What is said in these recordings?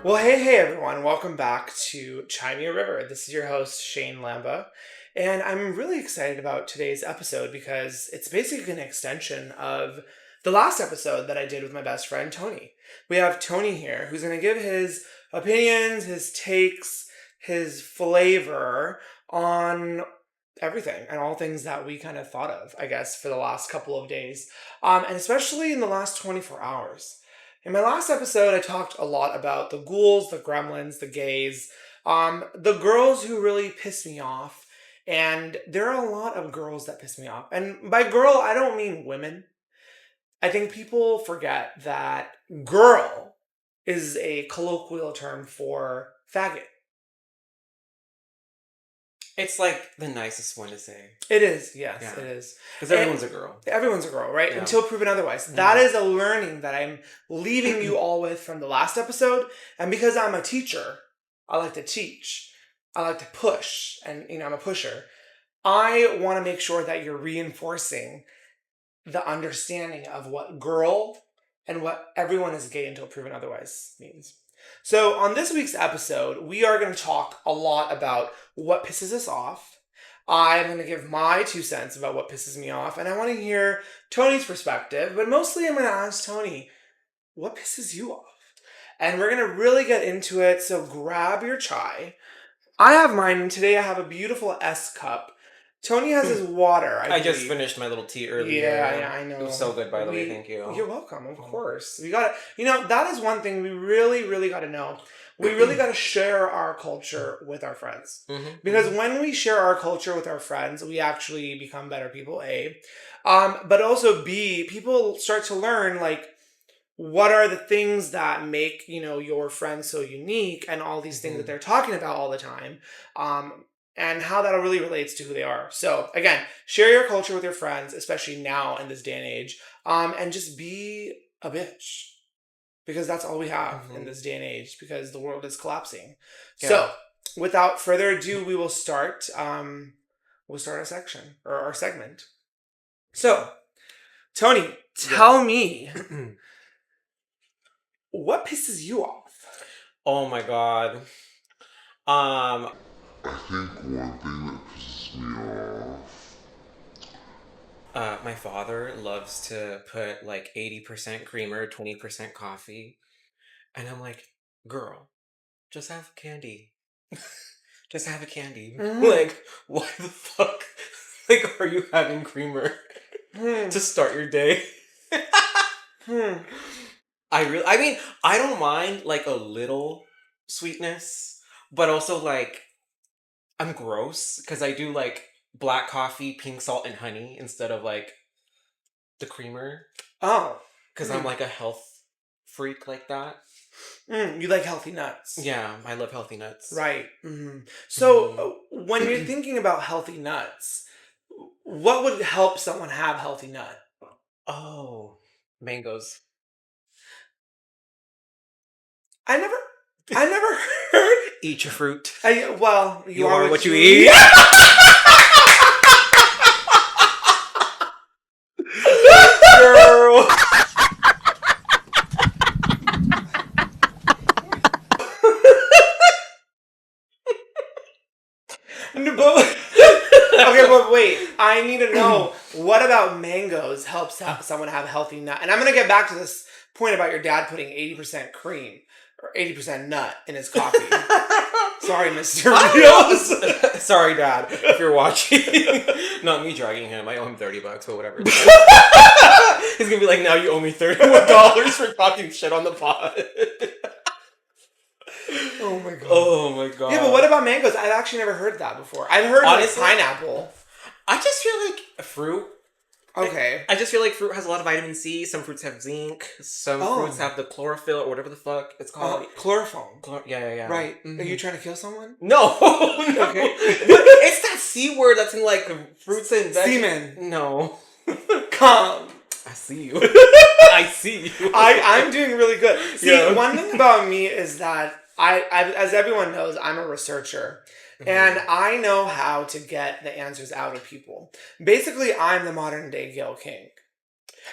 Well, hey everyone, welcome back to Chime Your River. This is your host, Shane Lamba, and I'm really excited about today's episode because it's basically an extension of the last episode that I did with my best friend, Toni. We have Toni here who's going to give his opinions, his takes, his flavor on everything and all things that we kind of thought of, I guess, for the last couple of days, and especially in the last 24 hours. In my last episode, I talked a lot about the ghouls, the gremlins, the gays, the girls who really piss me off. And there are a lot of girls that piss me off. And by girl, I don't mean women. I think people forget that girl is a colloquial term for faggot. It's like the nicest one to say. It is, yes, Yeah. it is. Because everyone's a girl. Everyone's a girl, right? Yeah. Until proven otherwise. That is a learning that I'm leaving you all with from the last episode. And because I'm a teacher, I like to teach. I like to push. And, I'm a pusher. I want to make sure that you're reinforcing the understanding of what girl and what everyone is gay until proven otherwise means. So on this week's episode, we are going to talk a lot about what pisses us off. I'm going to give my 2 cents about what pisses me off, and I want to hear Toni's perspective, but mostly I'm going to ask Toni, what pisses you off? And we're going to really get into it, so grab your chai. I have mine, and today I have a beautiful S cup. Toni has his water, I just finished my little tea earlier. Yeah, I know. It was so good, by the way. Thank you. You're welcome, of course. We got to, that is one thing we really got to know. We really got to share our culture with our friends. Because when we share our culture with our friends, we actually become better people, A. But also, B, people start to learn, what are the things that make, your friends so unique and all these things that they're talking about all the time. And how that really relates to who they are. So, again, share your culture with your friends, especially now in this day and age, and just be a bitch. Because that's all we have in this day and age, because the world is collapsing. Yeah. So, without further ado, we will start, our section, or our segment. So, Toni, tell me, what pisses you off? Oh my god. I think one thing that pisses me off. My father loves to put 80% creamer, 20% coffee. And I'm like, girl, just have candy. Just have a candy. Why the fuck? Are you having creamer to start your day? I don't mind a little sweetness, but also I'm gross because I do black coffee, pink salt, and honey instead of the creamer. Oh. Because I'm a health freak like that. You like healthy nuts. Yeah, I love healthy nuts. Right. So when you're thinking about healthy nuts, what would help someone have healthy nut? Oh, mangoes. I never heard. Eat your fruit. You are what you eat. Girl. Okay, but wait. I need to know, what about mangoes helps someone have healthy nut? And I'm going to get back to this point about your dad putting 80% cream or 80% nut in his coffee. Sorry, Mr. Rios. Sorry, Dad, if you're watching. Not me dragging him. I owe him $30, but whatever. He's going to be like, now you owe me $31 for talking shit on the pod. Oh my god. Oh my god. Yeah, but what about mangoes? I've actually never heard that before. I've heard pineapple. I just feel like fruit. Okay. I just feel like fruit has a lot of vitamin C. Some fruits have zinc. Some fruits have the chlorophyll or whatever the fuck it's called. Chloroform. Yeah. Right. Are you trying to kill someone? No. Okay. But it's that C word that's in fruits and veggies. Semen. No. Come. I see you. I see you. I'm doing really good. See, one thing about me is that I as everyone knows, I'm a researcher. And I know how to get the answers out of people. Basically, I'm the modern day Gayle King.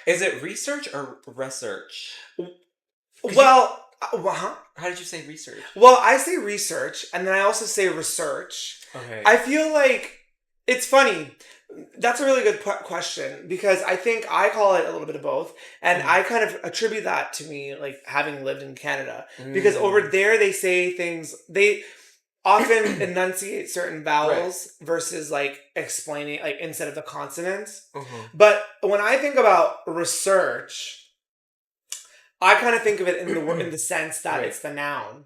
Is it research or research? Well, Huh? How did you say research? Well, I say research, and then I also say research. Okay. I feel like it's funny. That's a really good question because I think I call it a little bit of both, and I kind of attribute that to me, like having lived in Canada, because over there they say things, they often enunciate certain vowels versus like explaining, like instead of the consonants. But when I think about research, I kind of think of it in the sense that it's the noun.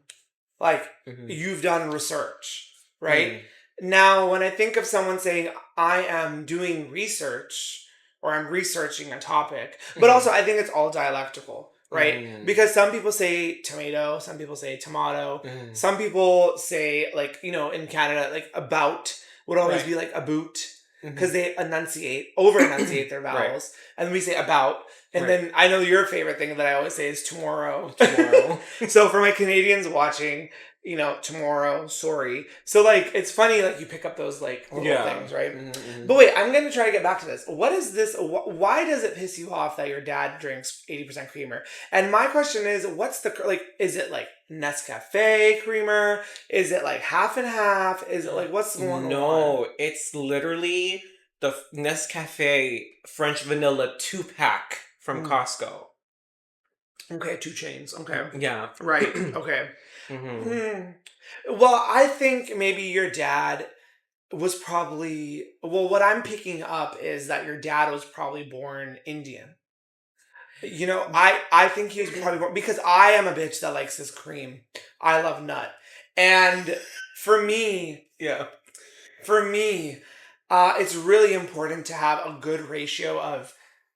Like, you've done research, right? Now, when I think of someone saying, I am doing research, or I'm researching a topic, but also I think it's all dialectical, right? Because some people say tomato, some people say tomato, some people say, like, you know, in Canada, like, about would always be like a boot, because they over enunciate their vowels. And we say about. And then I know your favorite thing that I always say is tomorrow. Tomorrow. So for my Canadians watching, you know, tomorrow, sorry. So like, it's funny, like you pick up those like little things, right? But wait, I'm going to try to get back to this. What is this? Why does it piss you off that your dad drinks 80% creamer? And my question is, what's the, like, is it like Nescafe creamer? Is it like half and half? Is it like, what's going on? No, it's literally the Nescafe French vanilla 2-pack from Costco. Okay, 2 chains. Okay. Yeah. Right. Okay. Well, I think maybe your dad was probably, well, what I'm picking up is that your dad was probably born Indian. You know, I think he was probably born, because I am a bitch that likes his cream. I love nut. And for me, it's really important to have a good ratio of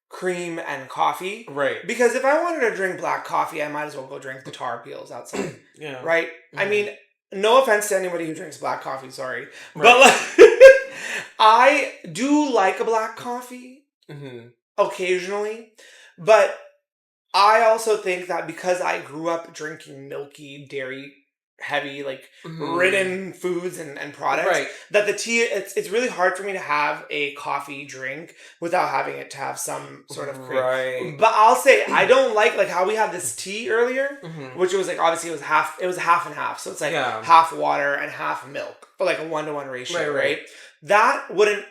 cream and coffee. Right. Because if I wanted to drink black coffee, I might as well go drink the tar peels outside. Right? I mean, no offense to anybody who drinks black coffee, sorry. But like, I do like a black coffee occasionally. But I also think that because I grew up drinking milky, dairy heavy, like ridden foods and products, that the tea, it's really hard for me to have a coffee drink without having it to have some sort of cream. But I'll say I don't like how we had this tea earlier, which was like, obviously it was half and half, so it's like half water and half milk, but like a 1-to-1 ratio, right? That wouldn't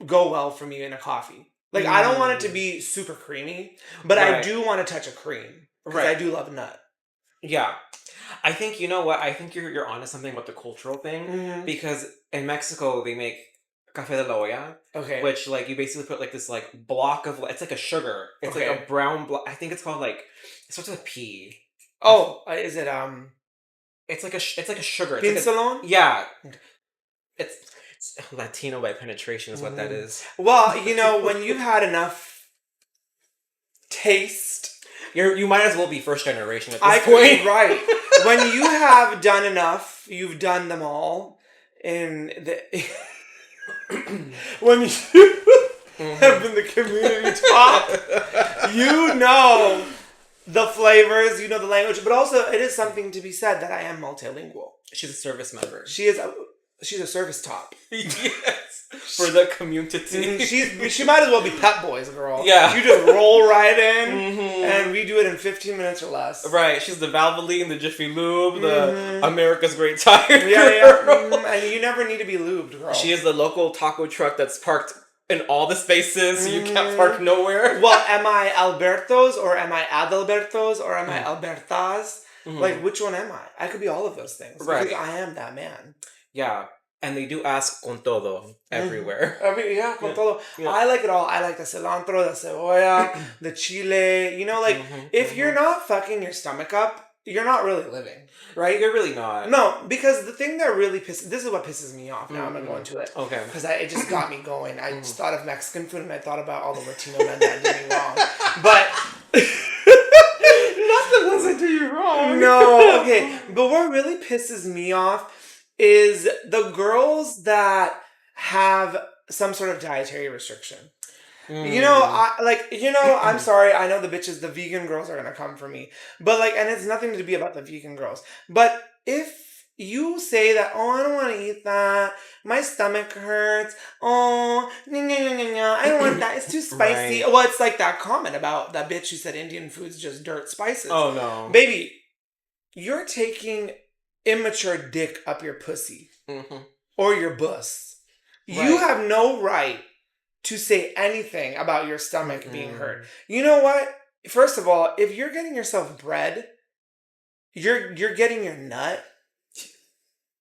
go well for me in a coffee. Like, I don't want it to be super creamy, but I do want a touch of cream, because I do love nut. Yeah. I think, you know what, I think you're onto something about the cultural thing, because in Mexico they make café de la olla, which like you basically put like this like block of, it's like a sugar, it's like a brown block, I think it's called like, it starts with a P. Oh, is it it's like a sugar. Pincelon? Yeah. It's Latino by penetration is what that is. Well, you know, when you've had enough taste, you might as well be first generation at this point. Right. When you have done enough, you've done them all. When you have been the community top, you know the flavors, you know the language, but also it is something to be said that I am multilingual. She's a service member. She's a service top. Yes. For the community. She might as well be Pep Boys, girl. Yeah. You just roll right in, and we do it in 15 minutes or less. Right. She's the Valvoline, the Jiffy Lube, the America's Great Tire. Yeah. And you never need to be lubed, girl. She is the local taco truck that's parked in all the spaces, so you can't park nowhere. Well, am I Alberto's, or am I Adalberto's, or am I Alberta's? Like, which one am I? I could be all of those things. Right. Because I am that man. Yeah. And they do ask con todo everywhere. Con todo. Yeah. I like it all. I like the cilantro, the cebolla, the chile. You know, like, if you're not fucking your stomach up, you're not really living, right? You're really not. No, because the thing that really this is what pisses me off. Now I'm going to go into it. Okay. Because it just got me going. I just thought of Mexican food, and I thought about all the Latino men that did me wrong. But nothing wasn't do you wrong. No, okay. But what really pisses me off is the girls that have some sort of dietary restriction. You know, I'm sorry, I know the vegan girls are gonna come for me. But like, and it's nothing to be about the vegan girls. But if you say that, oh, I don't want to eat that, my stomach hurts, oh, I don't want that, it's too spicy. Well, it's like that comment about that bitch who said Indian food's just dirt spices. Oh, no. Baby, you're taking immature dick up your pussy Mm-hmm. or your bus. Right. You have no right to say anything about your stomach Mm-mm. being hurt. You know what? First of all, if you're getting yourself bread, you're getting your nut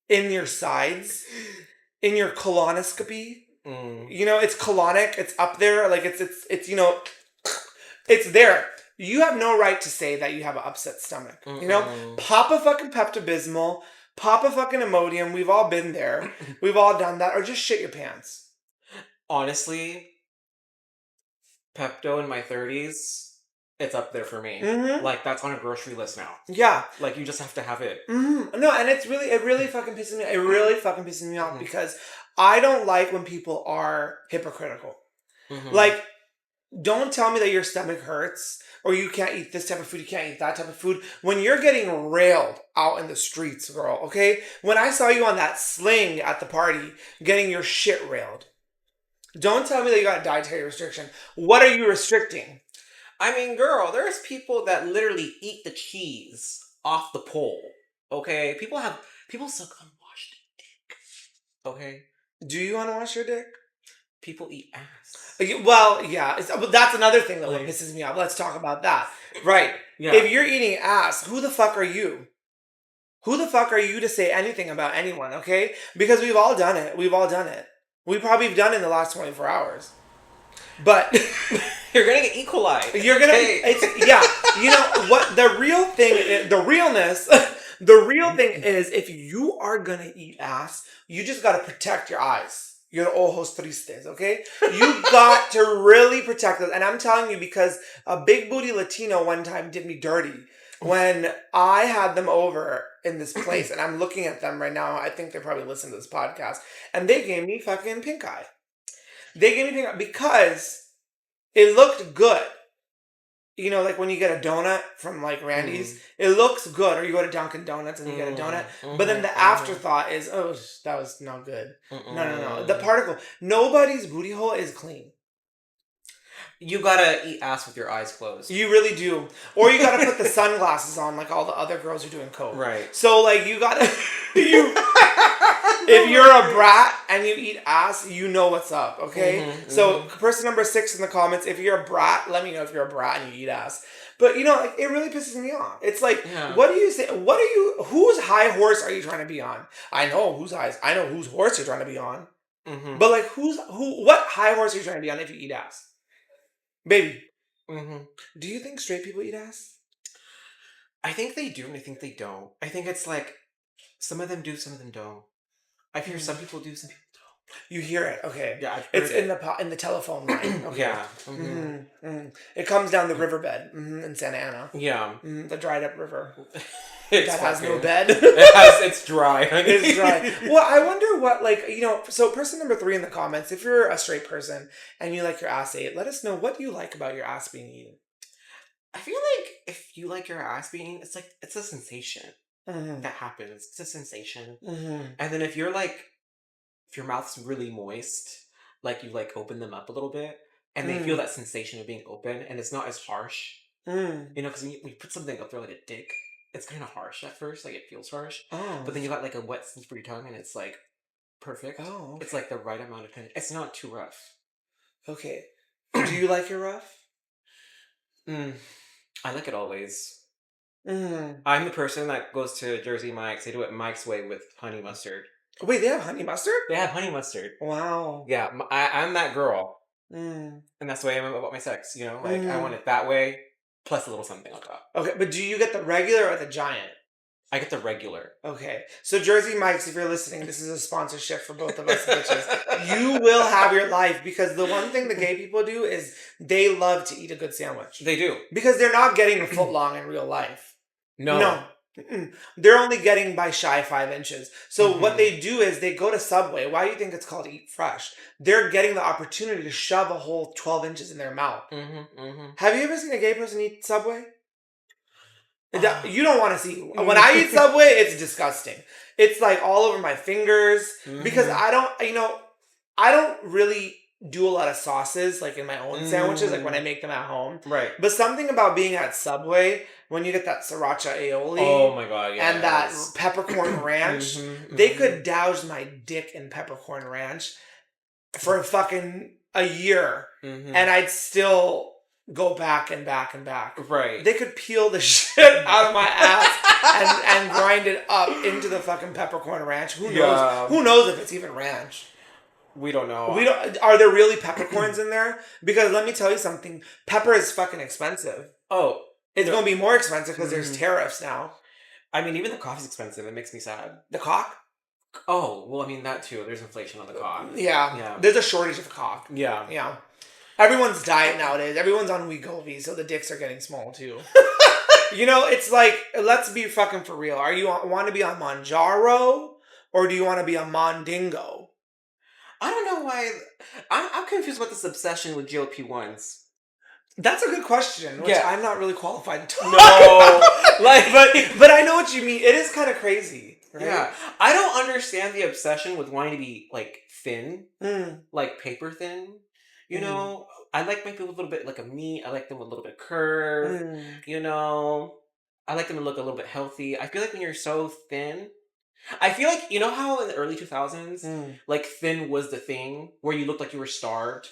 in your sides, in your colonoscopy. You know, it's colonic. It's up there. Like it's you know, it's there. You have no right to say that you have an upset stomach. Mm-mm. You know, pop a fucking Pepto-Bismol, pop a fucking Imodium. We've all been there. We've all done that. Or just shit your pants. Honestly, Pepto in my 30s, it's up there for me. Mm-hmm. Like, that's on a grocery list now. Yeah. Like, you just have to have it. Mm-hmm. No, and it really fucking pisses me. It really fucking pisses me off because I don't like when people are hypocritical. Mm-hmm. Like, don't tell me that your stomach hurts or you can't eat this type of food, you can't eat that type of food when you're getting railed out in the streets, girl, okay? When I saw you on that sling at the party getting your shit railed, don't tell me that you got a dietary restriction. What are you restricting? I mean, girl, there's people that literally eat the cheese off the pole, okay? People suck unwashed dick, okay? Do you want to wash your dick? People eat ass. Well, yeah. That's another thing that Like, pisses me off. Let's talk about that. Right. Yeah. If you're eating ass, who the fuck are you? Who the fuck are you to say anything about anyone, okay? Because we've all done it. We've all done it. We probably have done it in the last 24 hours. But you're gonna get E. coli. You're gonna. It's yeah. You know what? The real thing, the realness, the real thing is, if you are gonna eat ass, you just gotta protect your eyes. Your ojos tristes, okay? You got to really protect those. And I'm telling you because a big booty Latino one time did me dirty when I had them over in this place, and I'm looking at them right now. I think they probably listen to this podcast, and they gave me fucking pink eye. They gave me pink eye because it looked good. You know, like when you get a donut from like Randy's, it looks good. Or you go to Dunkin' Donuts and you get a donut. But then the afterthought is, oh, that was not good. No. The particle. Nobody's booty hole is clean. You gotta eat ass with your eyes closed. You really do. Or you gotta put the sunglasses on like all the other girls who are doing coke. Right. So like you gotta... If you're a brat and you eat ass, you know what's up, okay? So person number 6 in the comments, if you're a brat, let me know if you're a brat and you eat ass. But you know, like, it really pisses me off. It's like, what do you say? Whose high horse are you trying to be on? I know whose horse you're trying to be on. But like, what high horse are you trying to be on if you eat ass? Baby, do you think straight people eat ass? I think they do and I think they don't. I think it's like, some of them do, some of them don't. I hear some people do, some people don't. You hear it, okay? Yeah, it's in the telephone line. Okay. Yeah. It comes down the riverbed in Santa Ana. Yeah, the dried up river. That has no bed. It's dry. Honey. It's dry. Well, I wonder what, like, you know. So, person number 3 in the comments, if you're a straight person and you like your ass ate, let us know what you like about your ass being eaten. I feel like if you like your ass being eaten, it's a sensation. That happens. It's a sensation. And then if your mouth's really moist, like you like open them up a little bit, and they feel that sensation of being open, and it's not as harsh. You know, because when you put something up there like a dick, it's kind of harsh at first, like it feels harsh. But then you got like a wet slippery tongue, and it's like perfect. Okay. It's like the right amount of tension. It's not too rough. Okay. Do you like it rough? I like it always. I'm the person that goes to Jersey Mike's. They do it Mike's way with honey mustard. Wait, they have honey mustard? They have honey mustard. Wow. Yeah, I'm that girl. And that's the way I am about my sex, you know? Like, I want it that way, plus a little something on top. Okay, but do you get the regular or the giant? I get the regular. Okay. So Jersey Mike's, if you're listening, this is a sponsorship for both of us bitches. You will have your life, because the one thing the gay people do is they love to eat a good sandwich. They do. Because they're not getting a foot long in real life. No. They're only getting by shy 5 inches. So what they do is they go to Subway. Why do you think it's called Eat Fresh? They're getting the opportunity to shove a whole 12 inches in their mouth. Have you ever seen a gay person eat Subway? You don't want to see. When I eat Subway, it's disgusting. It's like all over my fingers. Because I don't really do a lot of sauces, like in my own sandwiches, like when I Mm. make them at home. Right. But something about being at Subway, when you get that sriracha Oh aioli my god, and that yes. peppercorn ranch, Mhm, they mhm. could douse my dick in peppercorn ranch for fucking a year, Mhm. and I'd still go back and back and back. Right. They could peel the shit out of my ass and grind it up into the fucking peppercorn ranch. Who knows? Yeah. Who knows if it's even ranch? We don't know. We don't. Are there really peppercorns in there? Because let me tell you something. Pepper is fucking expensive. Oh, It's no. going to be more expensive because there's Mhm. tariffs now. I mean, even the coffee's expensive. It makes me sad. The cock? Oh, well, I mean that too. There's inflation on the cock. Yeah. Yeah. There's a shortage of cock. Yeah. Yeah. Everyone's diet nowadays. Everyone's on Wegovy, so the dicks are getting small too. You know, it's like, let's be fucking for real. Are you want to be on Monjaro or do you want to be a Mondingo? I don't know why. I'm confused about this obsession with GLP-1s. That's a good question, which Yeah. I'm not really qualified to talk No, about. like, but I know what you mean. It is kind of crazy, right? yeah. I don't understand the obsession with wanting to be like thin, Mm. like paper thin. You Mm. know, I like my people a little bit like a meat. I like them with a little bit of curve. Mm. You know, I like them to look a little bit healthy. I feel like when you're so thin, I feel like, you know how in the early 2000s, Mm. like thin was the thing where you looked like you were starved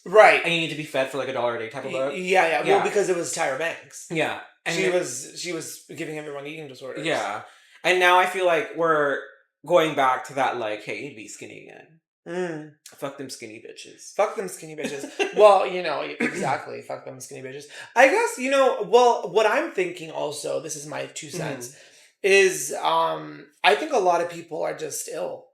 Right. and you need to be fed for like $1 a day type of look. Yeah. Yeah. Well, because it was Tyra Banks. Yeah. And She was giving everyone eating disorders. Yeah. And now I feel like we're going back to that, like, hey, you need to be skinny again. Mm. Fuck them skinny bitches. Fuck them skinny bitches. Well, you know, exactly. Fuck them skinny bitches. I guess, you know, well, what I'm thinking also, this is my 2 cents, is I think a lot of people are just ill.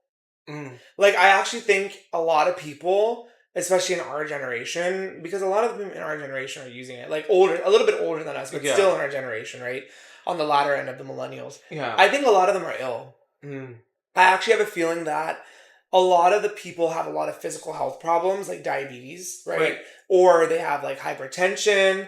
Mm. Like, I actually think a lot of people, especially in our generation, because a lot of them in our generation are using it, like older, a little bit older than us, but Yeah. still in our generation, right? On the latter end of the millennials. Yeah. I think a lot of them are ill. Mm. I actually have a feeling that a lot of the people have a lot of physical health problems, like diabetes, right? Or they have like hypertension.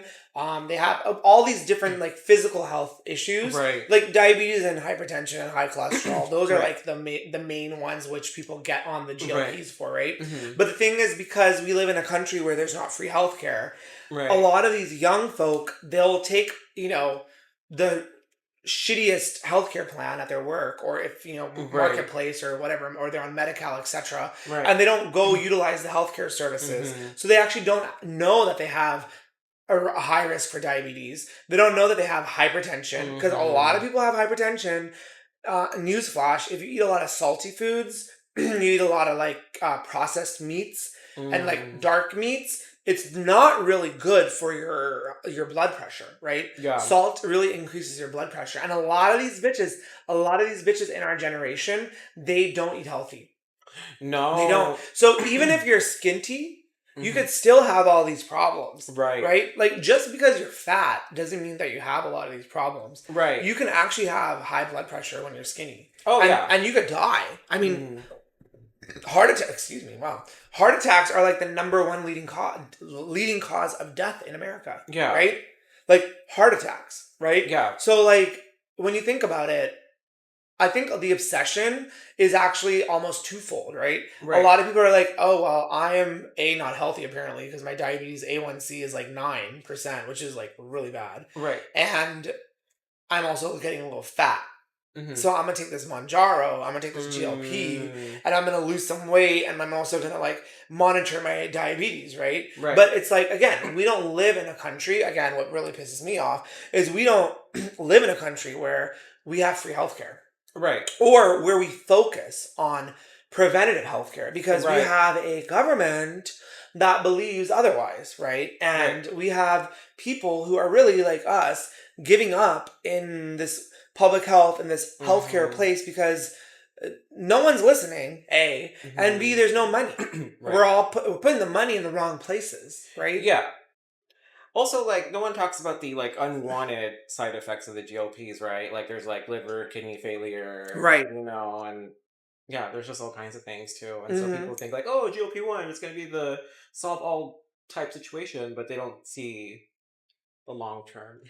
They have all these different like physical health issues, Right. like diabetes and hypertension and high cholesterol. Those are Right. like the main ones which people get on the GLPs for, right? Mhm. But the thing is, because we live in a country where there's not free healthcare, Right. a lot of these young folk, they'll take, you know, the shittiest healthcare plan at their work, or if, you know, Right. marketplace or whatever, or they're on Medi-Cal, etc. Right. And they don't go utilize the healthcare services. Mhm. So they actually don't know that they have a high risk for diabetes. They don't know that they have hypertension, because a lot of people have hypertension. Newsflash, if you eat a lot of salty foods, you eat a lot of like processed meats and like dark meats, it's not really good for your blood pressure, right? Yeah. Salt really increases your blood pressure. And a lot of these bitches in our generation, they don't eat healthy. No. They don't. So even if you're skinty, you Mhm. could still have all these problems. Right. Right? Like, just because you're fat doesn't mean that you have a lot of these problems. Right. You can actually have high blood pressure when you're skinny. Oh, and, yeah. And you could die. I mean, Mhm. heart attacks are like the number one leading cause of death in America. Yeah. Right? Like, heart attacks, right? Yeah. So, like, when you think about it, I think the obsession is actually almost twofold, right? Right. A lot of people are like, oh, well, I am not healthy apparently, because my diabetes A1C is like 9%, which is like really bad. Right. And I'm also getting a little fat. Mhm. So I'm going to take this Monjaro, I'm going to take this GLP, and I'm going to lose some weight, and I'm also going to like monitor my diabetes, right? Right. But it's like, again, we don't live in a country, again, what really pisses me off is we don't live in a country where we have free healthcare. Right. Or where we focus on preventative healthcare, because we Right. have a government that believes otherwise, right? And we have people who are really like us giving up in this public health and this healthcare place because no one's listening, A, and B, there's no money. Right. We're all we're putting the money in the wrong places, right? Yeah. Also, like, no one talks about the, like, unwanted side effects of the GLPs, right? Like, there's, like, liver, kidney failure. Right. You know, and, yeah, there's just all kinds of things, too. And so Mhm. people think, like, oh, GLP-1, it's going to be the solve-all type situation, but they don't see the long term.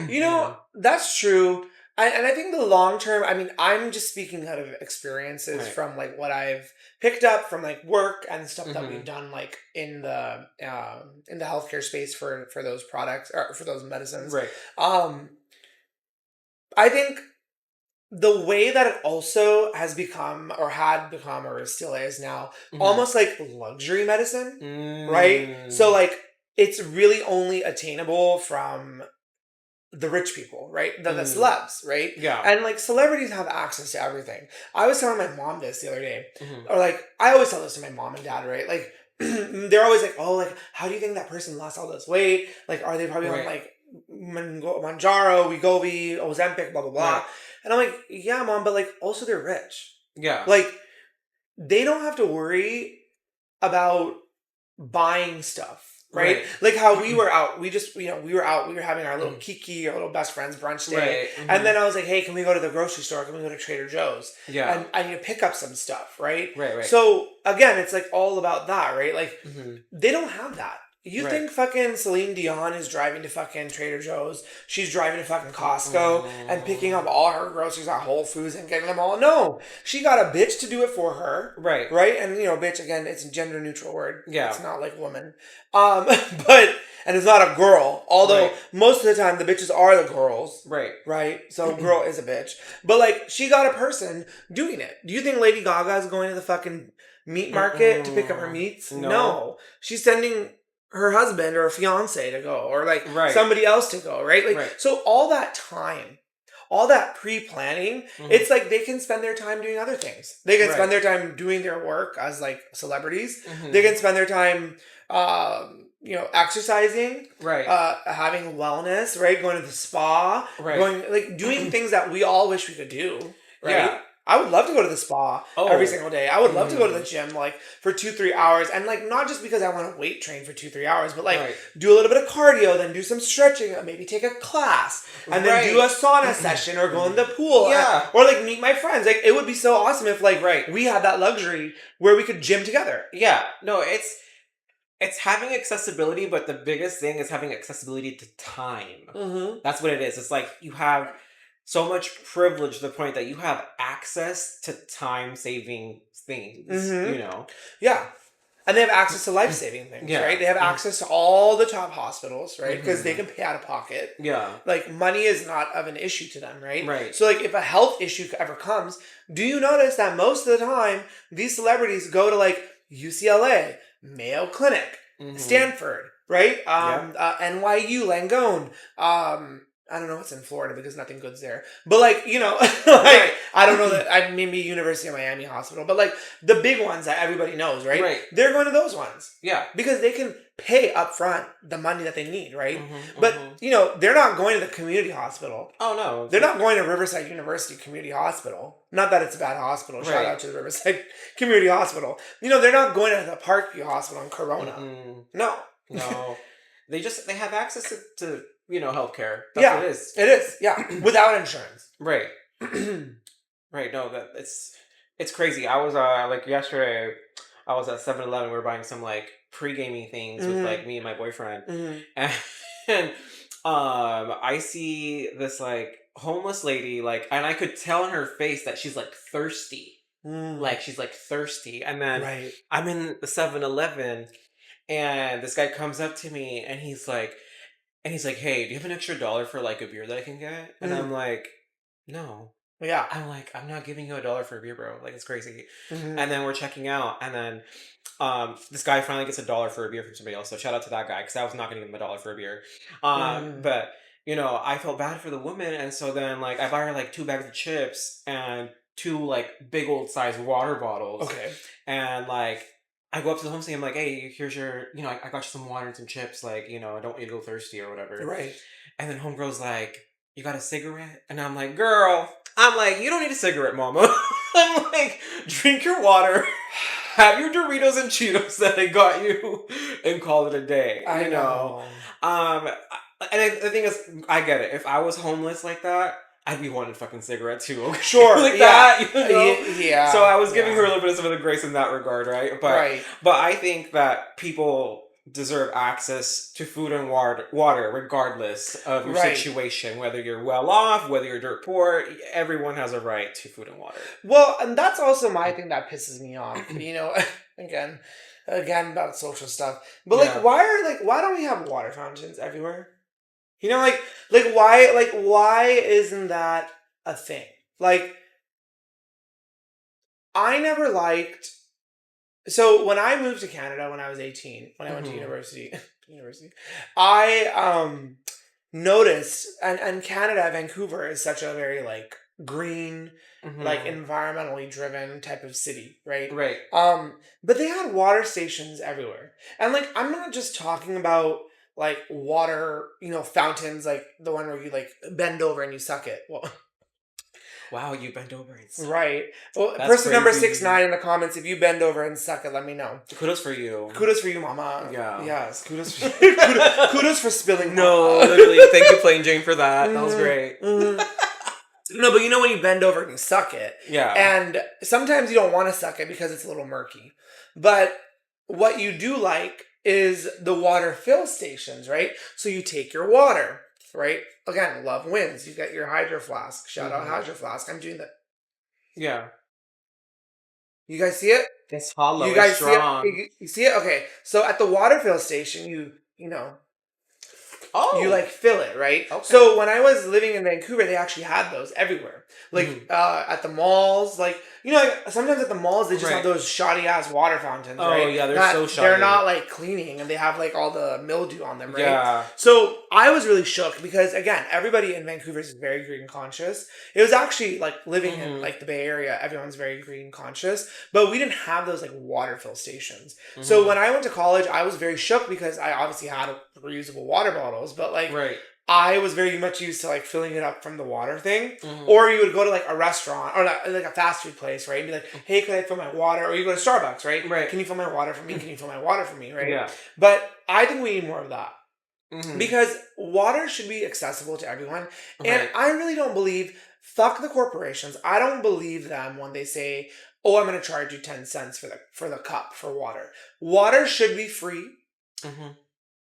You know, that's true. And I think the long term, I mean, I'm just speaking out of experiences Right. from like what I've picked up from like work and stuff that we've Mhm. done like in the healthcare space for those products or for those medicines. Right. Um, I think the way that it also has become or had become or still is now Mhm. almost like luxury medicine, right? So Mm. like it's really only attainable from the rich people, right? The Mm. celebs, right? Yeah. And like celebrities have access to everything. I was telling my mom this the other day, Mhm. or like I always tell this to my mom and dad, right? Like they're always like, "Oh, like how do you think that person lost all this weight? Like, are they probably on Right. like Manjaro, Wegovy, Ozempic, blah blah Right. blah?" And I'm like, "Yeah, mom, but like also they're rich. Yeah. Like they don't have to worry about buying stuff." Right? Right. Like how we were out, we just, we were out, we were having our little Mhm. kiki, our little best friends brunch day. Right. And then Mhm. I was like, hey, can we go to the grocery store? Can we go to Trader Joe's? Yeah. And I need to pick up some stuff, right? Right. Right. So again, it's like all about that, right? Like Mhm. they don't have that. You Right. think fucking Celine Dion is driving to fucking Trader Joe's? She's driving to fucking Costco and picking up Mm. all her groceries at Whole Foods and getting them all? No, she got a bitch to do it for her, Right. right? And bitch again, it's a gender neutral word. Yeah. It's not like woman, but and it's not a girl. Although Right. most of the time the bitches are the girls, Right. right? So girl is a bitch, but like she got a person doing it. Do you think Lady Gaga is going to the fucking meat market to pick up her meats? No. No, she's sending her husband or her fiance to go, or like Right. somebody else to go, right? Like Right. so all that time, all that pre-planning, it's like they can spend their time doing other things. They can spend Right. their time doing their work as like celebrities. Mhm. They can spend their time exercising, Right. having wellness, right? Going to the spa, Right. going like doing things that we all wish we could do, right? Yeah. I would love to go to the spa Oh. every single day. I would love to go to the gym like for 2-3 hours, and like not just because I want to weight train for 2-3 hours, but like Right. do a little bit of cardio, then do some stretching, maybe take a class, and then do a Right. sauna session or go in the pool, Yeah. or like meet my friends. Like it would be so awesome if like Right. we had that luxury where we could gym together. Yeah. No, it's having accessibility, but the biggest thing is having accessibility to time. Mm-hmm. That's what it is. It's like you have so much privilege to the point that you have access to time saving things, Mm-hmm. Yeah. And they have access to life-saving things, Yeah. right? They have access to all the top hospitals, right? Because they Mhm. can pay out of pocket. Yeah. Like, money is not of an issue to them, right? Right. So, like, if a health issue ever comes, do you notice that most of the time, these celebrities go to, like, UCLA, Mayo Clinic, Mhm. Stanford, right? Yeah. NYU, Langone, I don't know what's in Florida because nothing good's there. But like, like I don't know that maybe University of Miami Hospital, but like the big ones that everybody knows, right? Right. They're going to those ones. Yeah. Because they can pay up front the money that they need, right? Mhm, But mhm. they're not going to the community hospital. Oh no. They're not going to Riverside University Community Hospital. Not that it's a bad hospital. Shout Right. out to the Riverside Community Hospital. They're not going to the Parkview Hospital in Corona. Mm-mm. No. No. They have access to healthcare. That's Yeah, what it is. it is. Yeah, without insurance. Right. Right. No, that it's crazy. I was like yesterday I was at 7-Eleven. We were buying some like pre-gaming things with like me and my boyfriend. And I see this like homeless lady like, and I could tell in her face that she's like thirsty. Like she's like thirsty. And then Right. I'm in the 7-Eleven and this guy comes up to me and he's like, hey, do you have an extra dollar for like a beer that I can get? And I'm like, no. Yeah. I'm like, I'm not giving you $1 for a beer, bro. Like, it's crazy. Mhm. And then we're checking out, and then this guy finally gets $1 for a beer from somebody else. So shout out to that guy, because I was not going to give him $1 for a beer. But I felt bad for the woman, and so then like I buy her like 2 bags of chips and 2 like big old size water bottles. Okay. And like I go up to the homestay, I'm like, hey, here's your, I got you some water and some chips. Like, I don't want you to go thirsty or whatever. Right. And then homegirl's like, you got a cigarette? And I'm like, girl, you don't need a cigarette, mama. I'm like, drink your water, have your Doritos and Cheetos that I got you, and call it a day. I know. And the thing is, I get it. If I was homeless like that, I'd be wanting a fucking cigarette too. Okay? Sure. Like yeah. that, Yeah. So I was giving her a little bit of some of the grace in that regard, right? But Right. but I think that people deserve access to food and water regardless of your Right. situation, whether you're well off, whether you're dirt poor. Everyone has a right to food and water. Well, and that's also my thing that pisses me off. Again, about social stuff. But Yeah. why don't we have water fountains everywhere? Why isn't that a thing? Like, I never liked. So when I moved to Canada when I was 18, when I went to university, I noticed, and Canada, Vancouver is such a very like green, like environmentally driven type of city, right? Right. But they had water stations everywhere, and like I'm not just talking about like water, fountains, like the one where you like bend over and you suck it. Well, Wow, you bent over and suck. right. Well, That's person number crazy. 69 in the comments, if you bend over and suck it, let me know. Kudos for you. Kudos for you, mama. Yeah. Yes. Kudos for spilling. No, mama. literally. Thank you, Plain Jane, for that. That was great. No, but when you bend over and you suck it. Yeah. And sometimes you don't want to suck it because it's a little murky. But what you do like is the water fill stations, right? So you take your water, right? Again, love wins. You got your Hydro Flask. Shout out Hydro Flask. I'm doing that. Yeah. You guys see it? It's hollow. You guys It's see strong. it? You see it? Okay. So at the water fill station, you fill it, right? Okay. So when I was living in Vancouver, they actually had those everywhere. Like at the malls, sometimes at the malls they just have those shoddy ass water fountains, right? Oh yeah, they're so shoddy. They're not like cleaning, and they have like all the mildew on them, right? Yeah. So I was really shook because again, everybody in Vancouver is very green conscious. It was actually like living in like the Bay Area, everyone's very green conscious, but we didn't have those like water fill stations. So when I went to college, I was very shook because I obviously had reusable water bottles, but like I was very much used to like filling it up from the water thing. Or you would go to like a restaurant or like a fast food place, right? And be like, hey, can I fill my water? Or you go to Starbucks, right? Right. Can you fill my water for me? Can you fill my water for me? Right? Yeah. But I think we need more of that. Because water should be accessible to everyone. And I really don't believe, fuck the corporations. I don't believe them when they say, oh, I'm going to charge you 10 cents for the cup for water. Water should be free.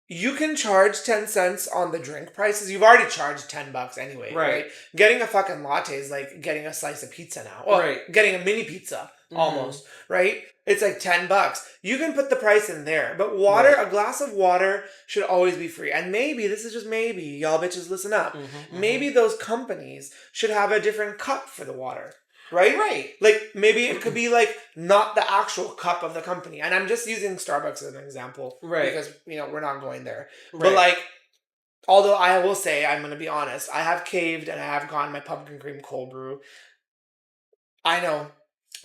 You can charge 10 cents on the drink prices. You've already charged $10 anyway, right? Getting a fucking latte is like getting a slice of pizza now. Or getting a mini pizza, almost, right? It's like $10. You can put the price in there. But water, a glass of water should always be free. And maybe, this is just maybe, y'all bitches listen up. Maybe those companies should have a different cup for the water. Right? Like, maybe it could be, like, not the actual cup of the company. And I'm just using Starbucks as an example. Right. Because, we're not going there. But, like, although I will say, I'm going to be honest, I have caved and I have gotten my pumpkin cream cold brew. I know.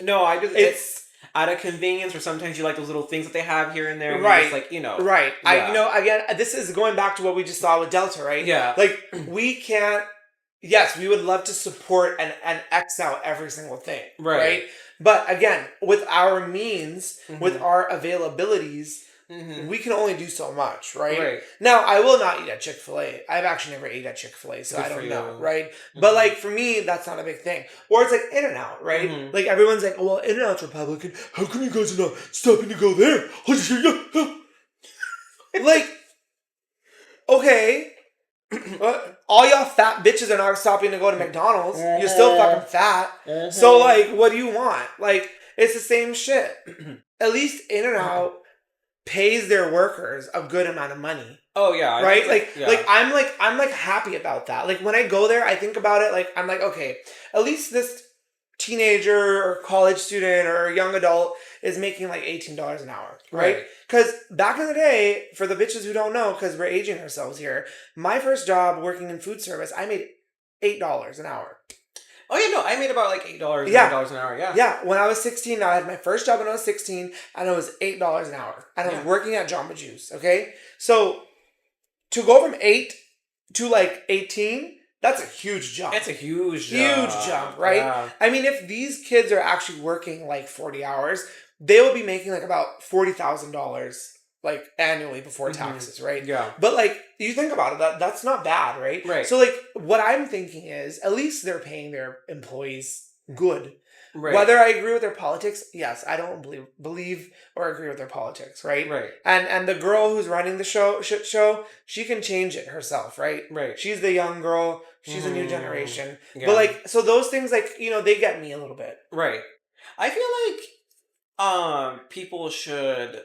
No, it's out of convenience, or sometimes you like those little things that they have here and there. And right. Just like, Right. Yeah. Again, this is going back to what we just saw with Delta, right? Yeah. Like, we can't. Yes, we would love to support and X out every single thing, right? But again, with our means, with our availabilities, we can only do so much, right? Now, I will not eat at Chick-fil-A. I've actually never ate at Chick-fil-A, so I don't know, right? But like for me, that's not a big thing. Or it's like In-N-Out, right? Like everyone's like, well, In-N-Out's Republican. How come you guys are not stopping to go there? Like, okay. All y'all fat bitches are not stopping to go to McDonald's. You're still fucking fat. So, like, what do you want? Like, it's the same shit. At least In-N-Out pays their workers a good amount of money. Oh, yeah. Right? I'm happy about that. Like, when I go there, I think about it, like, I'm like, okay, at least this teenager or college student or young adult is making like $18 an hour, right? Because back in the day, for the bitches who don't know, because we're aging ourselves here, my first job working in food service, I made $8 an hour. Oh yeah, no, I made about like $8, $9 an hour, Yeah, when I was 16, I had my first job when I was 16, and it was $8 an hour. And I was working at Jamba Juice, okay? So, to go from 8 to like 18... that's a huge jump. It's a huge jump, right? Yeah. I mean, if these kids are actually working like 40 hours, they will be making like about $40,000 like annually before taxes, right? Yeah. But like, you think about it, that's not bad, right? Right. So like, what I'm thinking is, at least they're paying their employees good. Right. Whether I agree with their politics, yes, I don't believe or agree with their politics, right? Right. And the girl who's running the shit show, she can change it herself, right? Right. She's the young girl. She's a new generation. Yeah. But like, so those things, like, you know, they get me a little bit. Right. I feel like people should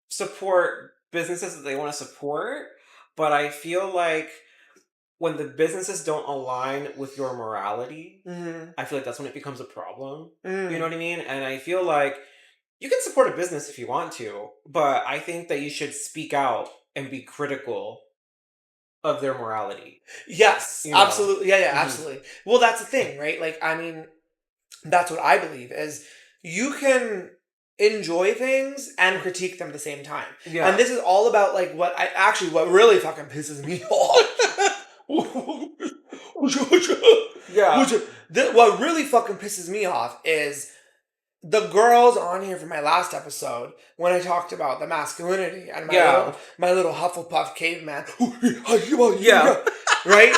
support businesses that they want to support, but I feel like when the businesses don't align with your morality, I feel like that's when it becomes a problem. You know what I mean? And I feel like you can support a business if you want to, but I think that you should speak out and be critical of their morality. Yes, You know? absolutely. Yeah, Mhm. absolutely. Well, that's the thing, right? Like, I mean, that's what I believe is you can enjoy things and critique them at the same time. Yeah. And this is all about like what really fucking pisses me off. Yeah. What really fucking pisses me off is the girls on here from my last episode when I talked about the masculinity and my little Hufflepuff caveman. Yeah. Right?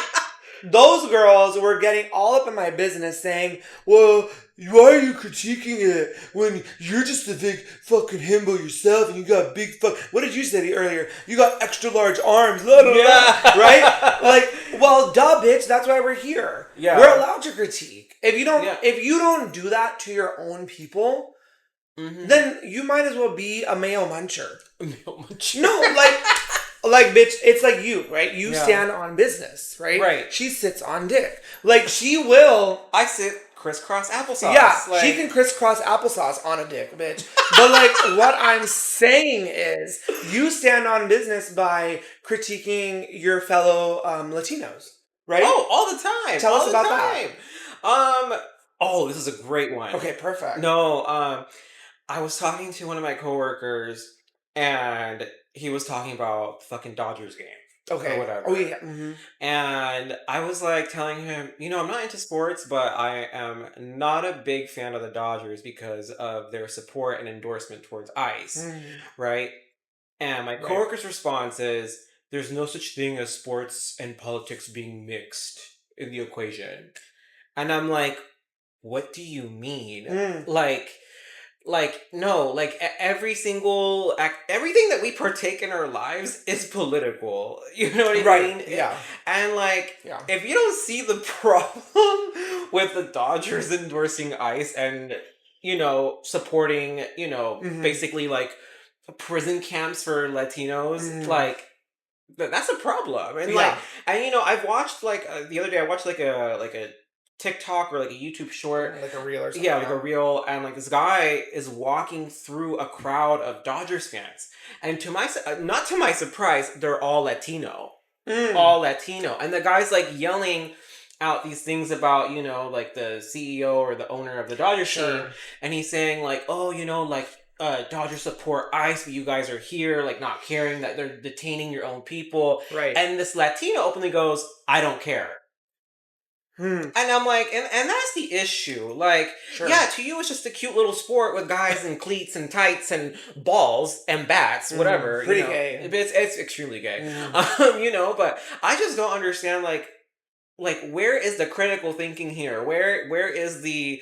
Those girls were getting all up in my business saying, well, why are you critiquing it when you're just a big fucking himbo yourself and you got big what did you say earlier? You got extra large arms, right? Like, well, duh, bitch, that's why we're here. Yeah. We're allowed to critique. If you don't do that to your own people, then you might as well be a male muncher. No, like, bitch, it's like you, right? You stand on business, right? Right. She sits on dick. Like, she will... I sit crisscross applesauce. Yeah, like... she can crisscross applesauce on a dick, bitch. But, like, what I'm saying is you stand on business by critiquing your fellow Latinos, right? Oh, all the time. Tell us about that. Oh, this is a great one. Okay, perfect. No, I was talking to one of my coworkers, and he was talking about fucking Dodgers game. Okay. Or whatever. Oh, yeah. Mm-hmm. And I was like telling him, you know, I'm not into sports, but I am not a big fan of the Dodgers because of their support and endorsement towards ICE, right? And my coworker's response is, there's no such thing as sports and politics being mixed in the equation. And I'm like, what do you mean? No, like everything that we partake in our lives is political. You know what I mean? Yeah. And if you don't see the problem with the Dodgers endorsing ICE and, you know, supporting, you know, basically like prison camps for Latinos, like that's a problem. And and you know, I've watched the other day I watched like a TikTok or like a YouTube short, like a reel or something. Yeah, like a reel, and like this guy is walking through a crowd of Dodgers fans, and not to my surprise, they're all Latino, and the guy's like yelling out these things about, you know, like the CEO or the owner of the Dodgers team, and he's saying like, oh, you know, like Dodgers support ICE, but you guys are here like not caring that they're detaining your own people, right? And this Latino openly goes, I don't care. And I'm like, and that's the issue. Like, yeah, to you it's just a cute little sport with guys in cleats and tights and balls and bats, whatever. Pretty you know? gay. It's extremely gay. You know, but I just don't understand like where is the critical thinking here? Where is the,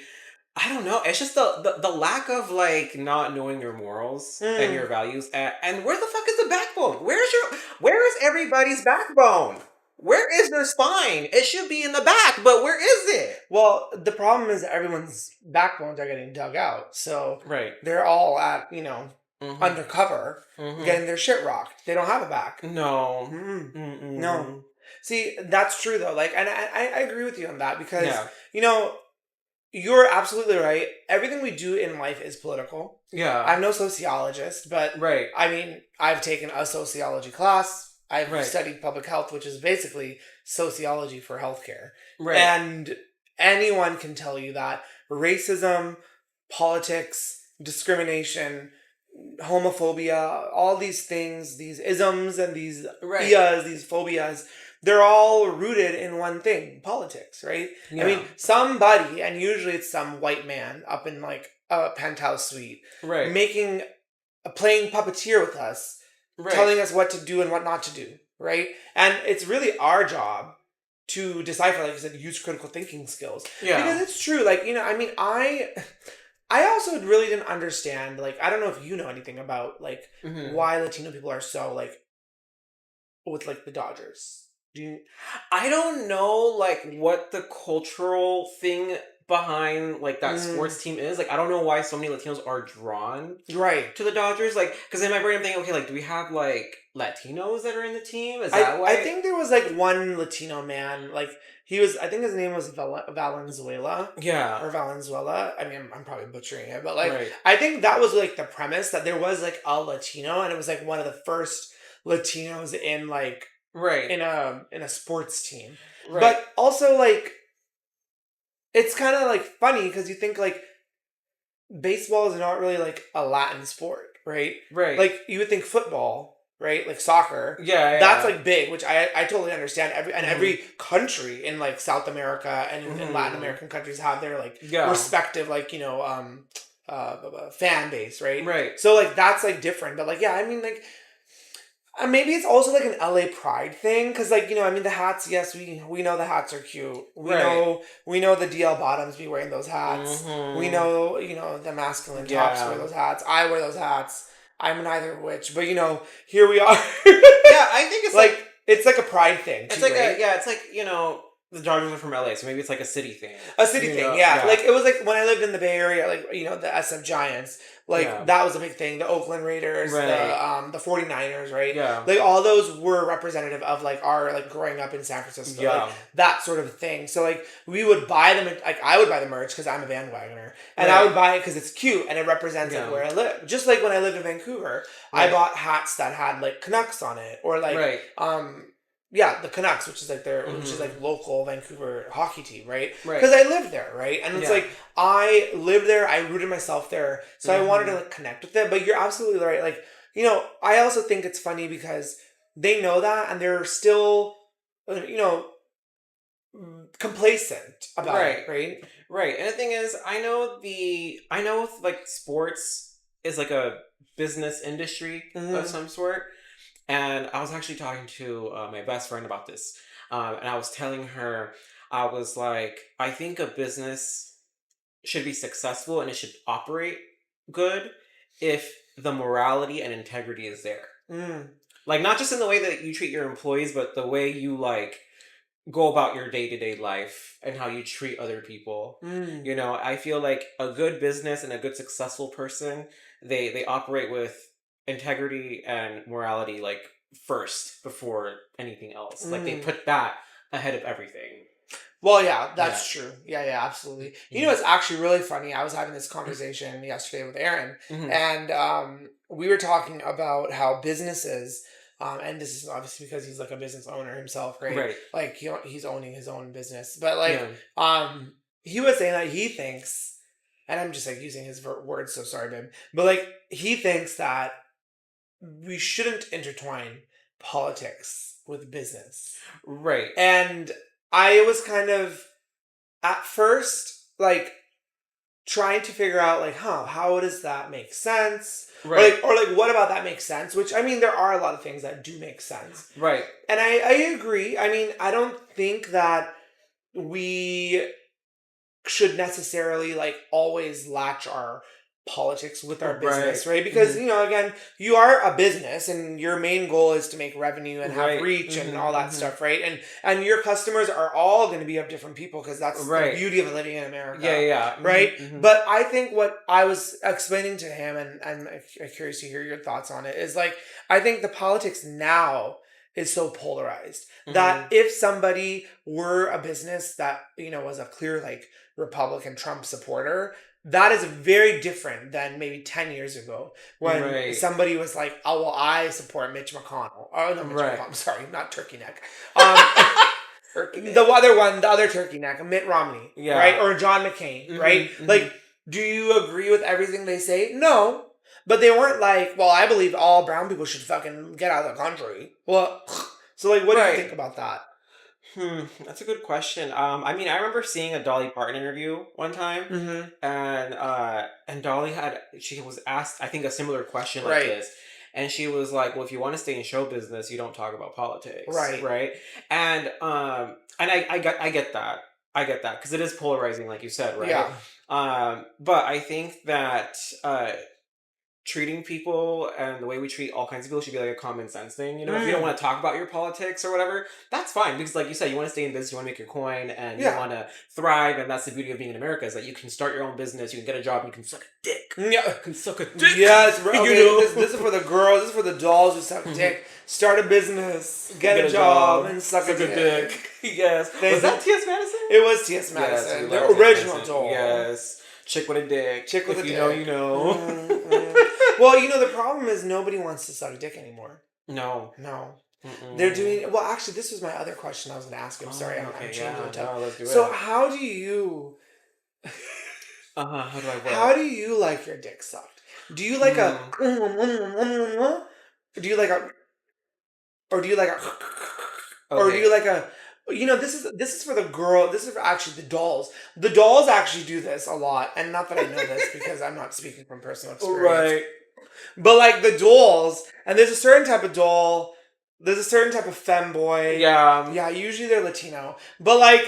I don't know. It's just the lack of like not knowing your morals and your values, and where the fuck is the backbone? Where is everybody's backbone? Where is their spine? It should be in the back, but where is it? Well, the problem is that everyone's backbones are getting dug out. So they're all at, you know, undercover, getting their shit rocked. They don't have a back. No. No. See, that's true though. Like, and I agree with you on that because, you know, you're absolutely right. Everything we do in life is political. Yeah. I'm no sociologist, but I mean, I've taken a sociology class. I've studied public health, which is basically sociology for healthcare. And anyone can tell you that racism, politics, discrimination, homophobia, all these things, these isms and these ias, these phobias, they're all rooted in one thing, politics, right? I mean, somebody, and usually it's some white man up in like a penthouse suite, playing puppeteer with us, telling us what to do and what not to do, right? And it's really our job to decipher, like you said, use critical thinking skills. Yeah. Because it's true, like, I mean, I also really didn't understand, like, I don't know if you know anything about, like, why Latino people are so, like, with, like, the Dodgers. Do you? I don't know, like, what the cultural thing behind, like, that sports team is. Like, I don't know why so many Latinos are drawn Right. to the Dodgers. Like, because in my brain I'm thinking, okay, like, do we have, like, Latinos that are in the team? Is that why? I think there was, like, one Latino man, like, I think his name was Valenzuela. Yeah. Or Valenzuela. I mean, I'm probably butchering it, but, like, Right. I think that was, like, the premise, that there was, like, a Latino, and it was, like, one of the first Latinos in, like, Right. in a sports team. Right. But also, like, it's kind of, like, funny, because you think, like, baseball is not really, like, a Latin sport, right? Right. Like, you would think football, right? Like, soccer. Yeah. That's, like, big, which I totally understand. Every country in, like, South America and in Latin American countries have their, like, respective, like, fan base, right? Right. So, like, that's, like, different. But, like, yeah, I mean, like, maybe it's also, like, an LA pride thing, because, like, I mean, the hats, yes, we know the hats are cute. We know the DL bottoms be wearing those hats. We know, the masculine tops wear those hats. I wear those hats. I'm neither of which, but, here we are. Yeah, I think it's like it's like a pride thing, it's too, like right? it's like, the Dodgers are from LA, so maybe it's like a city thing. A city thing, yeah. Like, it was like when I lived in the Bay Area, like, the SF Giants, like, that was a big thing. The Oakland Raiders, the 49ers, right? Yeah. Like, all those were representative of, like, our, like, growing up in San Francisco. Yeah. Like, that sort of thing. So, like, we would buy them, like, I would buy the merch because I'm a bandwagoner. And I would buy it because it's cute and it represents, like, where I live. Just like when I lived in Vancouver, I bought hats that had, like, Canucks on it. Or, like, yeah, the Canucks, which is like which is like local Vancouver hockey team, right? Because I lived there, right? And it's like, I lived there, I rooted myself there, so I wanted to, like, connect with it. But you're absolutely right. Like, I also think it's funny because they know that and they're still, complacent about it, right? Right. And the thing is, I know like, sports is like a business industry of some sort. And I was actually talking to my best friend about this. And I was telling her, I was like, I think a business should be successful and it should operate good if the morality and integrity is there. Like, not just in the way that you treat your employees, but the way you, like, go about your day-to-day life and how you treat other people. I feel like a good business and a good successful person, they operate with integrity and morality, like, first before anything else. Like, they put that ahead of everything. Well, yeah, that's true. Yeah, absolutely. It's actually really funny. I was having this conversation yesterday with Aaron, and we were talking about how businesses, and this is obviously because he's, like, a business owner himself, right? Right. Like, he's owning his own business, but, like, he was saying that he thinks, and I'm just, like, using his words, so sorry, babe, but, like, he thinks that we shouldn't intertwine politics with business. Right. And I was kind of, at first, like, trying to figure out, like, how does that make sense? Right. Or like, what about that makes sense? Which, I mean, there are a lot of things that do make sense. Right. And I agree. I mean, I don't think that we should necessarily, like, always latch our politics with our business, right? Because, again, you are a business and your main goal is to make revenue and have reach and all that stuff, right? And your customers are all going to be of different people because that's the beauty of living in America. Yeah. Right? But I think what I was explaining to him, and I'm curious to hear your thoughts on it, is, like, I think the politics now is so polarized that if somebody were a business that, was a clear, like, Republican Trump supporter, that is very different than maybe 10 years ago when somebody was like, oh, well, I support Mitch McConnell. Oh, no, Mitch McConnell. I'm sorry, not Turkey Neck. The other turkey neck, Mitt Romney, right? Or John McCain, right? Like, do you agree with everything they say? No. But they weren't like, well, I believe all brown people should fucking get out of the country. Well, so, like, what do you think about that? That's a good question. I mean, I remember seeing a Dolly Parton interview one time, and Dolly she was asked, I think, a similar question like this, and she was like, "Well, if you want to stay in show business, you don't talk about politics, Right. right?" And I get that. I get that because it is polarizing, like you said, right? Yeah. But I think that treating people and the way we treat all kinds of people should be like a common sense thing. You know, if you don't want to talk about your politics or whatever, that's fine. Because like you said, you want to stay in business, you want to make your coin, and you Yeah. want to thrive. And that's the beauty of being in America, is that you can start your own business, you can get a job, and you can suck a dick. Yeah. You can suck a dick. Yes, okay, You know? this is for the girls, this is for the dolls who suck dick. Start a business, get a job, and suck a dick. Yes. Was that T.S. Madison? It was T.S. Yes, Madison, we the love T.S. original Madison. doll. Yes. Chick with a dick. Chick with if a you dick. know, you know. Well, you know, the problem is nobody wants to suck dick anymore. No. No. Mm-mm. They're doing... Well, actually, this was my other question I was going to ask you. I'm sorry, I'm okay, changing the topic. no, let's do it. So how do you... How do I work? How do you like your dick sucked? Do you like a... Do you like a... Or do you like a... Or do you like a... You know, this is for the girl. This is for actually the dolls. The dolls actually do this a lot. And not that I know this because I'm not speaking from personal experience. Right. But like the dolls, and there's a certain type of doll, there's a certain type of femboy. Yeah. Yeah, usually they're Latino. But like,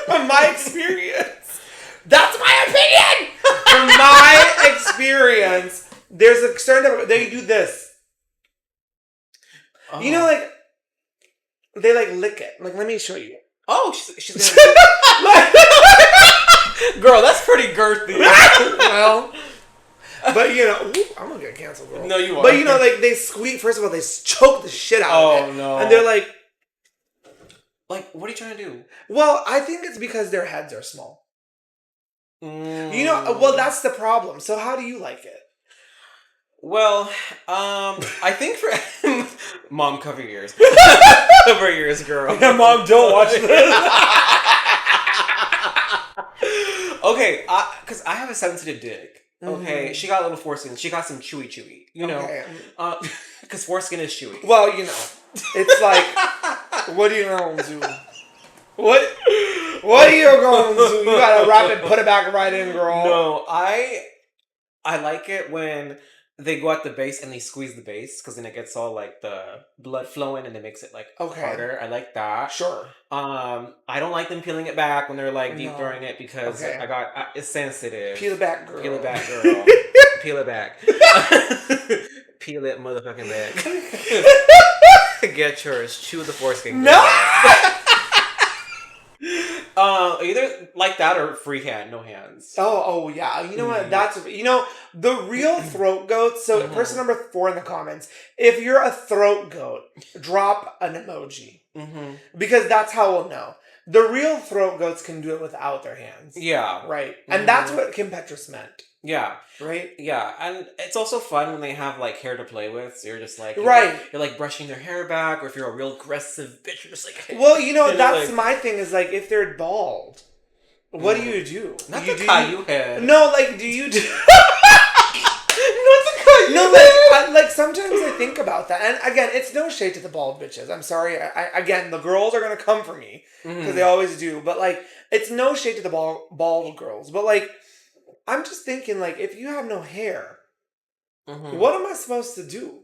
from my experience, that's my opinion! From my experience, there's a certain type of, they do this. Oh. You know, like, they like lick it. Like, let me show you. Oh, she's gonna girl, that's pretty girthy. Well, but you know, I'm gonna get canceled, girl. No, you are. But you know, like they squeeze. First of all, they choke the shit out of it. Oh no! And they're like, what are you trying to do? well, I think it's because their heads are small. Mm. You know, well, that's the problem. So how do you like it? Well, I think for mom, cover your ears, cover your ears, girl. Yeah, Mom, don't watch this. Okay, because I have a sensitive dick. Okay, Mhm. she got a little foreskin. She got some chewy. You know, Okay. because foreskin is chewy. Well, you know, it's like, what are you gonna do? What are you gonna do? You gotta wrap it, put it back right in, girl. No, I like it when they go at the base and they squeeze the base, because then it gets all like the blood flowing and it makes it like harder. I like that. Sure. I don't like them peeling it back when they're like deep No. throwing it, because Okay. it's sensitive. Peel it back, girl. Peel it back, girl. Peel it back. Peel it motherfucking back. Get yours. Chew the foreskin. No! Either like that or free hand, no hands. Oh yeah. You know what? That's, you know, the real throat goats. So person number 4 in the comments, if you're a throat goat, drop an emoji. Because that's how we'll know. The real throat goats can do it without their hands. Yeah. Right. And that's what Kim Petras meant. Yeah. Right? Yeah. And it's also fun when they have like hair to play with. So you're just like, Right. You're like brushing their hair back, or if you're a real aggressive bitch, you're just like, Well, you know, that's like, my thing is like, if they're bald, what do you do? Not do the Caillou head. No, like, do you do... Not the Caillou No, like sometimes I think about that. And again, it's no shade to the bald bitches. I'm sorry. Again, the girls are going to come for me. Because they always do. But like, it's no shade to the bald girls. But like, I'm just thinking, like, if you have no hair, what am I supposed to do?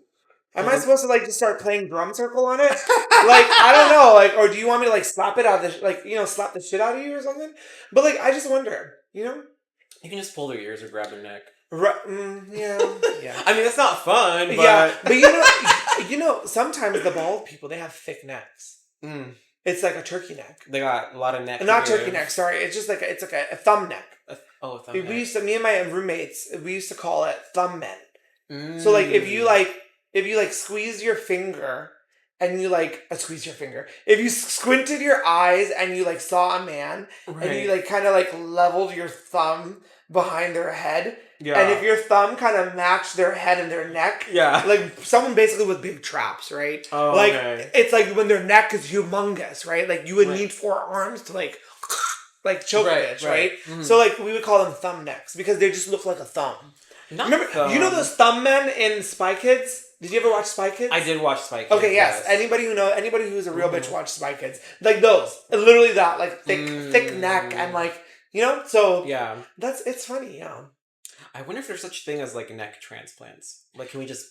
Am I supposed to like just start playing drum circle on it? Like, I don't know. Like, or do you want me to like slap it out of the, like, you know, slap the shit out of you or something? But like, I just wonder, you know? You can just pull their ears or grab their neck. Yeah. I mean, that's not fun, but... Yeah, but you know, sometimes the bald people, they have thick necks. It's like a turkey neck. They got a lot of neck. Not turkey neck, sorry. It's just like, it's like a thumb neck. A thumb neck. We used to, me and my roommates, we used to call it thumb men. So like, if you squeeze your finger and you like, squeeze your finger. If you squinted your eyes and you like saw a man and you like kind of like leveled your thumb behind their head. Yeah. And if your thumb kind of matched their head and their neck. Yeah. Like someone basically with big traps, right? Oh, like, okay. It's like when their neck is humongous, right? Like you would need 4 arms to like choke a bitch, right? So like we would call them thumb necks because they just look like a thumb. Remember, you know those thumb men in Spy Kids? Did you ever watch Spy Kids? I did watch Spy Kids. Okay, yes. Anybody who's a real bitch watched Spy Kids. Like those. Literally that, like thick neck and like, you know? So yeah. It's funny, yeah. I wonder if there's such a thing as like neck transplants. Like, can we just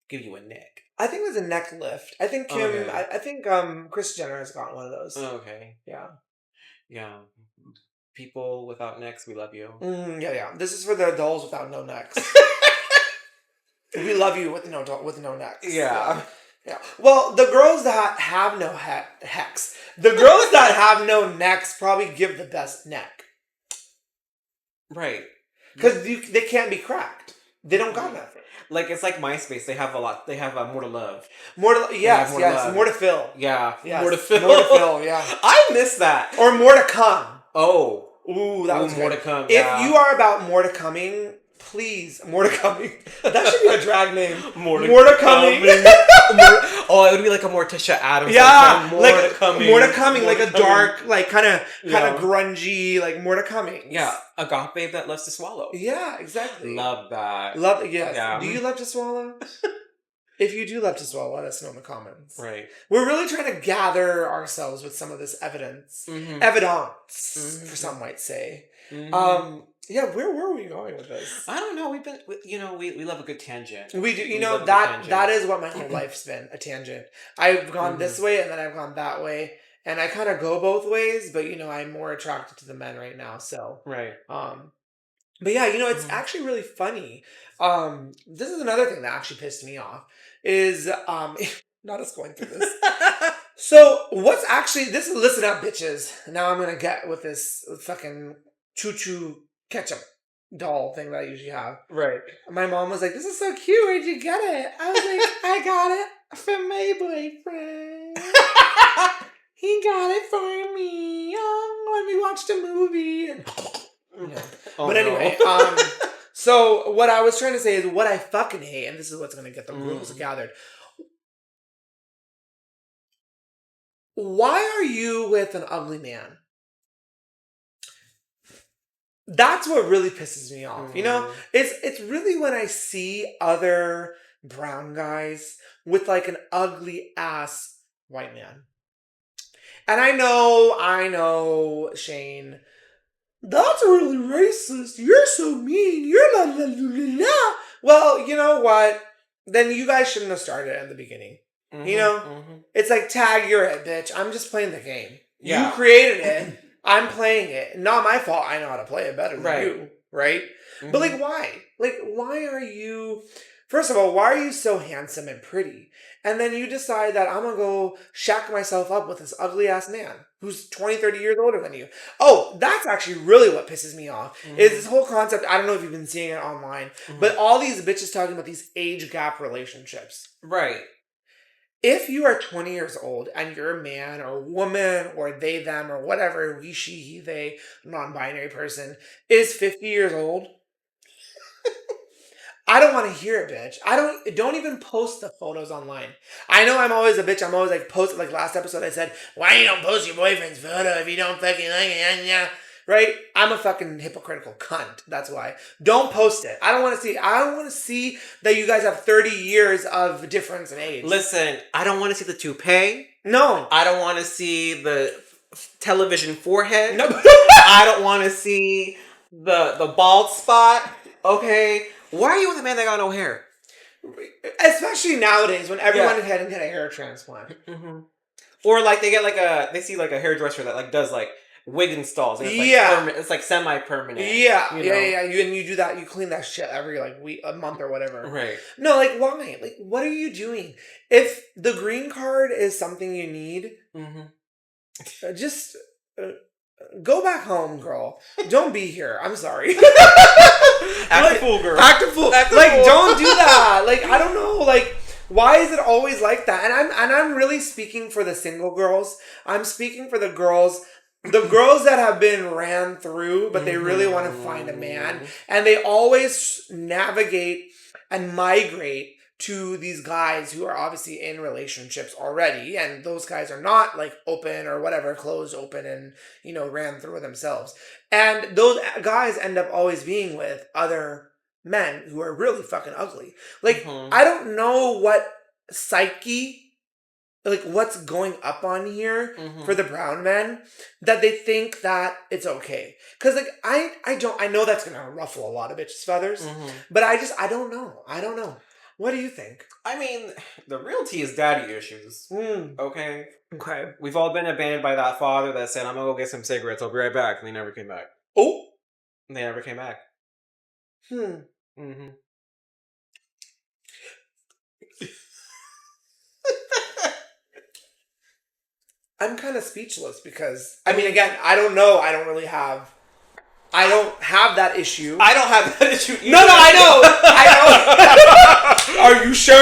give you a neck. I think it was a neck lift. I think Kim. Okay. I think Kris Jenner has gotten one of those. Okay. Yeah. Yeah. People without necks, we love you. Yeah. This is for the dolls without no necks. We love you with no necks. Yeah. Yeah. Well, the girls that have no hex, the girls that have no necks probably give the best neck. Right. Because they can't be cracked. They don't got nothing. Like, it's like MySpace. They have a lot. They have more to love. More to love. more to fill. Yeah. Yes, More to fill. More to fill, yeah. I miss that. Or more to come. Oh. Ooh, that was more good. to come. If you are about more to coming, please, more to coming. That should be a drag name. More to coming. Oh, it would be like a Morticia Adams. Yeah, more to coming. More to coming, like a dark, like kind of grungy, like more to coming. Yeah, agape that loves to swallow. Yeah, exactly. Love that. Yes. Yeah. Do you love to swallow? If you do love to swallow, let us know in the comments. Right. We're really trying to gather ourselves with some of this evidence. Mm-hmm. Evidence, for some might say. Mm-hmm. Yeah, where were we going with this? I don't know. We love a good tangent. We do. That is what my whole life's been, a tangent. I've gone this way and then I've gone that way. And I kind of go both ways, but I'm more attracted to the men right now. So, right. But yeah, it's actually really funny. This is another thing that actually pissed me off is, not us going through this. So what's actually, listen up, bitches. Now I'm going to get with this fucking choo-choo ketchup doll thing that I usually have. Right. My mom was like, this is so cute. Where'd you get it? I was like, I got it from my boyfriend. He got it for me when we watched a movie. But anyway, so what I was trying to say is what I fucking hate, and this is what's going to get the rules gathered. Why are you with an ugly man? That's what really pisses me off. It's really when I see other brown guys with like an ugly ass white man. And I know, Shane, that's really racist. You're so mean. You're la. Well, you know what? Then you guys shouldn't have started at the beginning. It's like, tag, you're it, bitch. I'm just playing the game. Yeah. You created it. I'm playing it. Not my fault. I know how to play it better than you, right? Mm-hmm. But like, why? Like, why are you... First of all, why are you so handsome and pretty? And then you decide that I'm going to go shack myself up with this ugly-ass man who's 20, 30 years older than you. Oh, that's actually really what pisses me off. Is this whole concept, I don't know if you've been seeing it online, but all these bitches talking about these age gap relationships. Right. If you are 20 years old and you're a man or woman or they, them, or whatever, we, she, he, they, non-binary person, is 50 years old, I don't want to hear it, bitch. Don't even post the photos online. I know I'm always a bitch. I'm always like, post, like last episode I said, why you don't post your boyfriend's photo if you don't fucking like it? Yeah. Right? I'm a fucking hypocritical cunt. That's why. Don't post it. I don't want to see it. I don't want to see that you guys have 30 years of difference in age. Listen, I don't want to see the toupee. No. I don't want to see the television forehead. No. I don't want to see the bald spot. Okay? Why are you with a man that got no hair? Especially nowadays when everyone is heading to a hair transplant. Mm-hmm. Or like they see like a hairdresser that like does like wig installs. And it's like it's like semi-permanent. Yeah. You do that. You clean that shit every like week, a month or whatever. Right. No, like why? Like what are you doing? If the green card is something you need, just go back home, girl. Don't be here. I'm sorry. Act a fool, girl. Act a fool. Don't do that. Like, I don't know. Like, why is it always like that? And I'm really speaking for the single girls. I'm speaking for the girls that have been ran through, but they really want to find a man. And they always navigate and migrate to these guys who are obviously in relationships already, and those guys are not like open or whatever, closed, open, and ran through themselves. And those guys end up always being with other men who are really fucking ugly. Like, I don't know what psyche, like what's going up on here for the brown men that they think that it's okay. Cause like I know that's gonna ruffle a lot of bitches' feathers, but I don't know. What do you think? I mean, the real tea is daddy issues. Okay? Okay. We've all been abandoned by that father that said, I'm gonna go get some cigarettes, I'll be right back. And they never came back. Oh. And they never came back. Mm-hmm. I'm kind of speechless because, I mean, again, I don't know. I don't have that issue. I don't have that issue either. No, I know. Are you sure?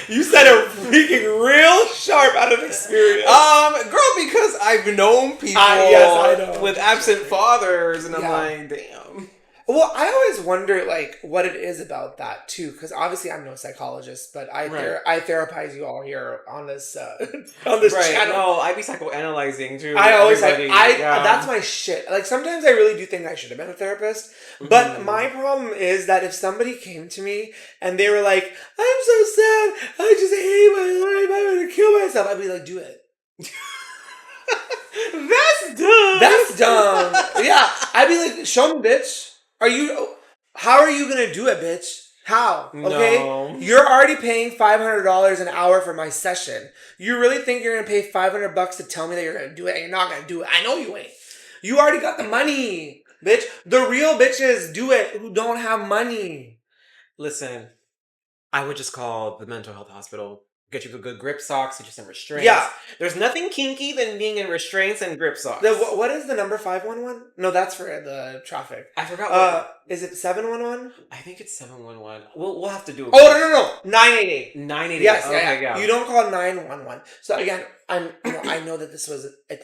You said it freaking real sharp out of experience. Girl, because I've known people yes, I know. with absent fathers, and I'm Yeah. like, damn. Well, I always wonder, like, what it is about that, too, because obviously I'm no psychologist, but I therapize you all here on this channel. No, I be psychoanalyzing, too. I always everybody. that's my shit. Like, sometimes I really do think I should have been a therapist, but my problem is that if somebody came to me and they were like, I'm so sad, I just hate my life, I'm gonna kill myself, I'd be like, do it. That's dumb. Yeah, I'd be like, show me, bitch. How are you gonna do it, bitch? How? Okay? No. You're already paying $500 an hour for my session. You really think you're gonna pay $500 to tell me that you're gonna do it and you're not gonna do it? I know you ain't. You already got the money, bitch. The real bitches do it who don't have money. Listen, I would just call the mental health hospital. Get you the good grip socks, get you some restraints. Yeah. There's nothing kinky than being in restraints and grip socks. What is the number 511? No, that's for the traffic. I forgot what. Is it 711? I think it's 711. We'll have to do it. Oh, no. 988. 988. Yes, okay, yeah. You don't call 911. So again, I know that it's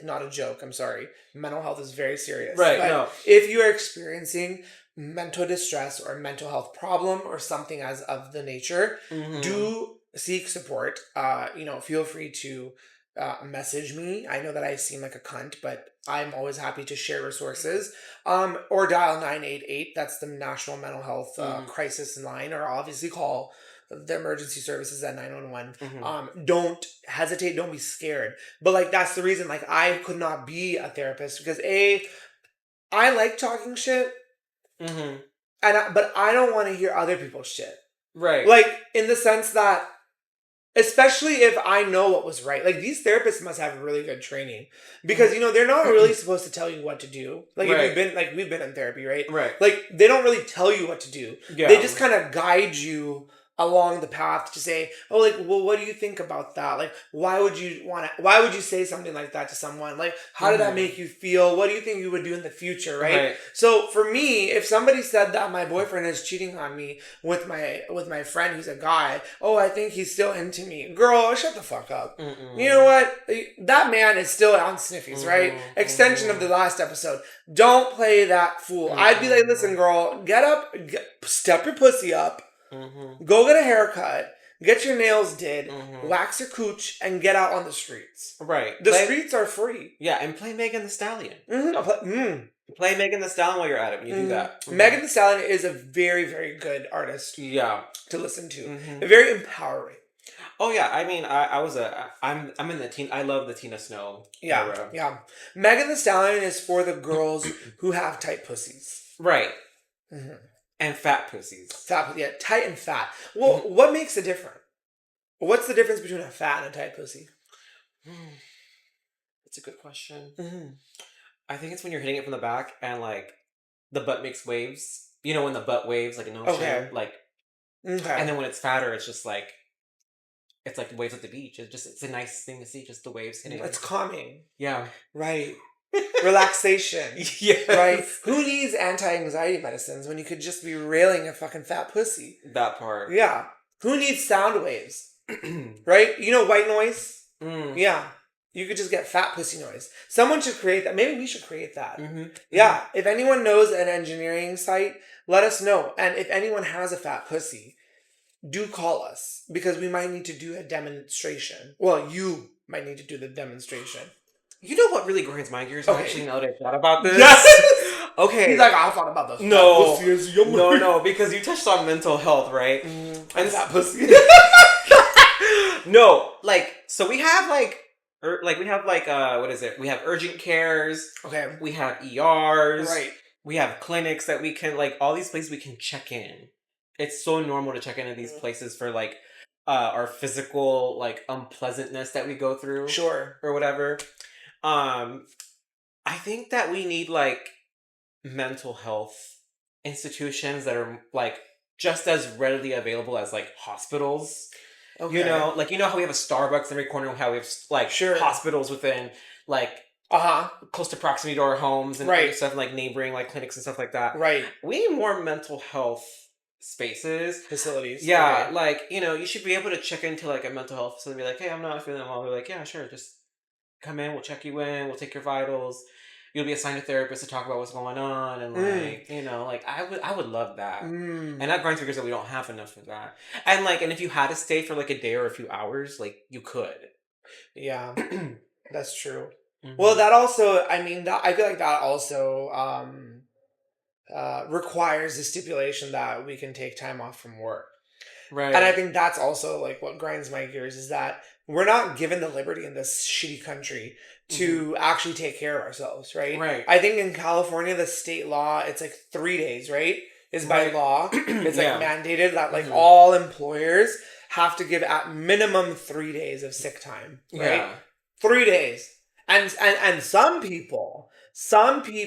not a joke. I'm sorry. Mental health is very serious. Right, But no. if you are experiencing mental distress or mental health problem or something as of the nature, do seek support. Feel free to message me. I know that I seem like a cunt, but I'm always happy to share resources. Or dial 988. That's the National Mental Health Crisis Line. Or obviously call the emergency services at 911. Don't hesitate. Don't be scared. But like that's the reason. Like I could not be a therapist because I like talking shit. But I don't want to hear other people's shit. Right. Like in the sense that. Especially if I know what was right. Like, these therapists must have really good training. Because, they're not really supposed to tell you what to do. Like, if we've been in therapy, right? Right. Like, they don't really tell you what to do. Yeah. They just kind of guide you along the path to say, oh, like, well, what do you think about that? Like, why would you say something like that to someone? Like, how did that make you feel? What do you think you would do in the future, right? So for me, if somebody said that my boyfriend is cheating on me with my friend who's a guy, oh, I think he's still into me. Girl, shut the fuck up. You know what? That man is still on sniffies, right? Extension of the last episode. Don't play that fool. I'd be like, listen, girl, get up, step your pussy up. Go get a haircut, get your nails did, wax your cooch, and get out on the streets. Right. The streets are free. Yeah, and play Megan Thee Stallion. Play Megan Thee Stallion while you're at it when you do that. Megan Thee Stallion is a very, very good artist. Yeah. To listen to. Very empowering. Oh yeah, I mean, I'm in the teen. I love the Tina Snow era. Yeah. Megan Thee Stallion is for the girls who have tight pussies. Right. And fat pussies. Tight and fat. Well, what makes it different? What's the difference between a fat and a tight pussy? That's a good question. I think it's when you're hitting it from the back and like the butt makes waves. You know when the butt waves like an ocean, and then when it's fatter, it's just like it's like the waves at the beach. It's a nice thing to see, just the waves hitting. It's calming. Yeah. Right. Relaxation. Yes. Right? Who needs anti-anxiety medicines when you could just be railing a fucking fat pussy? That part. Yeah. Who needs sound waves? Right? White noise? Yeah. You could just get fat pussy noise. Someone should create that. Maybe we should create that. Yeah. If anyone knows an engineering site, let us know. And if anyone has a fat pussy, do call us because we might need to do a demonstration. Well, you might need to do the demonstration. You know what really grinds my gears? Okay. Actually, now that I thought about this. Yes! Okay. He's like, I thought about this. No, because you touched on mental health, right? And that pussy. No, so we have what is it? We have urgent cares. Okay. We have ERs. Right. We have clinics that we can all these places we can check in. it's so normal to check into these places for like our physical like unpleasantness that we go through Sure. or whatever. I think that we need like mental health institutions that are like just as readily available as like hospitals. Okay. Like how we have a Starbucks in every corner, how we have like Sure. hospitals within like close to proximity to our homes and Right. stuff, like neighboring like clinics and stuff like that. Right. We need more mental health spaces, Facilities. Yeah, Okay. like you should be able to check into like a mental health facility and be like, hey, I'm not feeling well. We're like, yeah, sure, just come in, we'll check you in, we'll take your vitals. You'll be assigned a therapist to talk about what's going on, and like like I would love that. And that grinds figures that we don't have enough of that. And like, and if you had to stay for like a day or a few hours, like you could. Yeah, that's true. Well, that also, I mean, that I feel like that also requires the stipulation that we can take time off from work. Right. And I think that's also like what grinds my gears is that we're not given the liberty in this shitty country to actually take care of ourselves, right? Right. I think in California, the state law, it's like 3 days, right? Is by law. It's like mandated that like all employers have to give at minimum 3 days of sick time, right? Yeah. 3 days. And some people,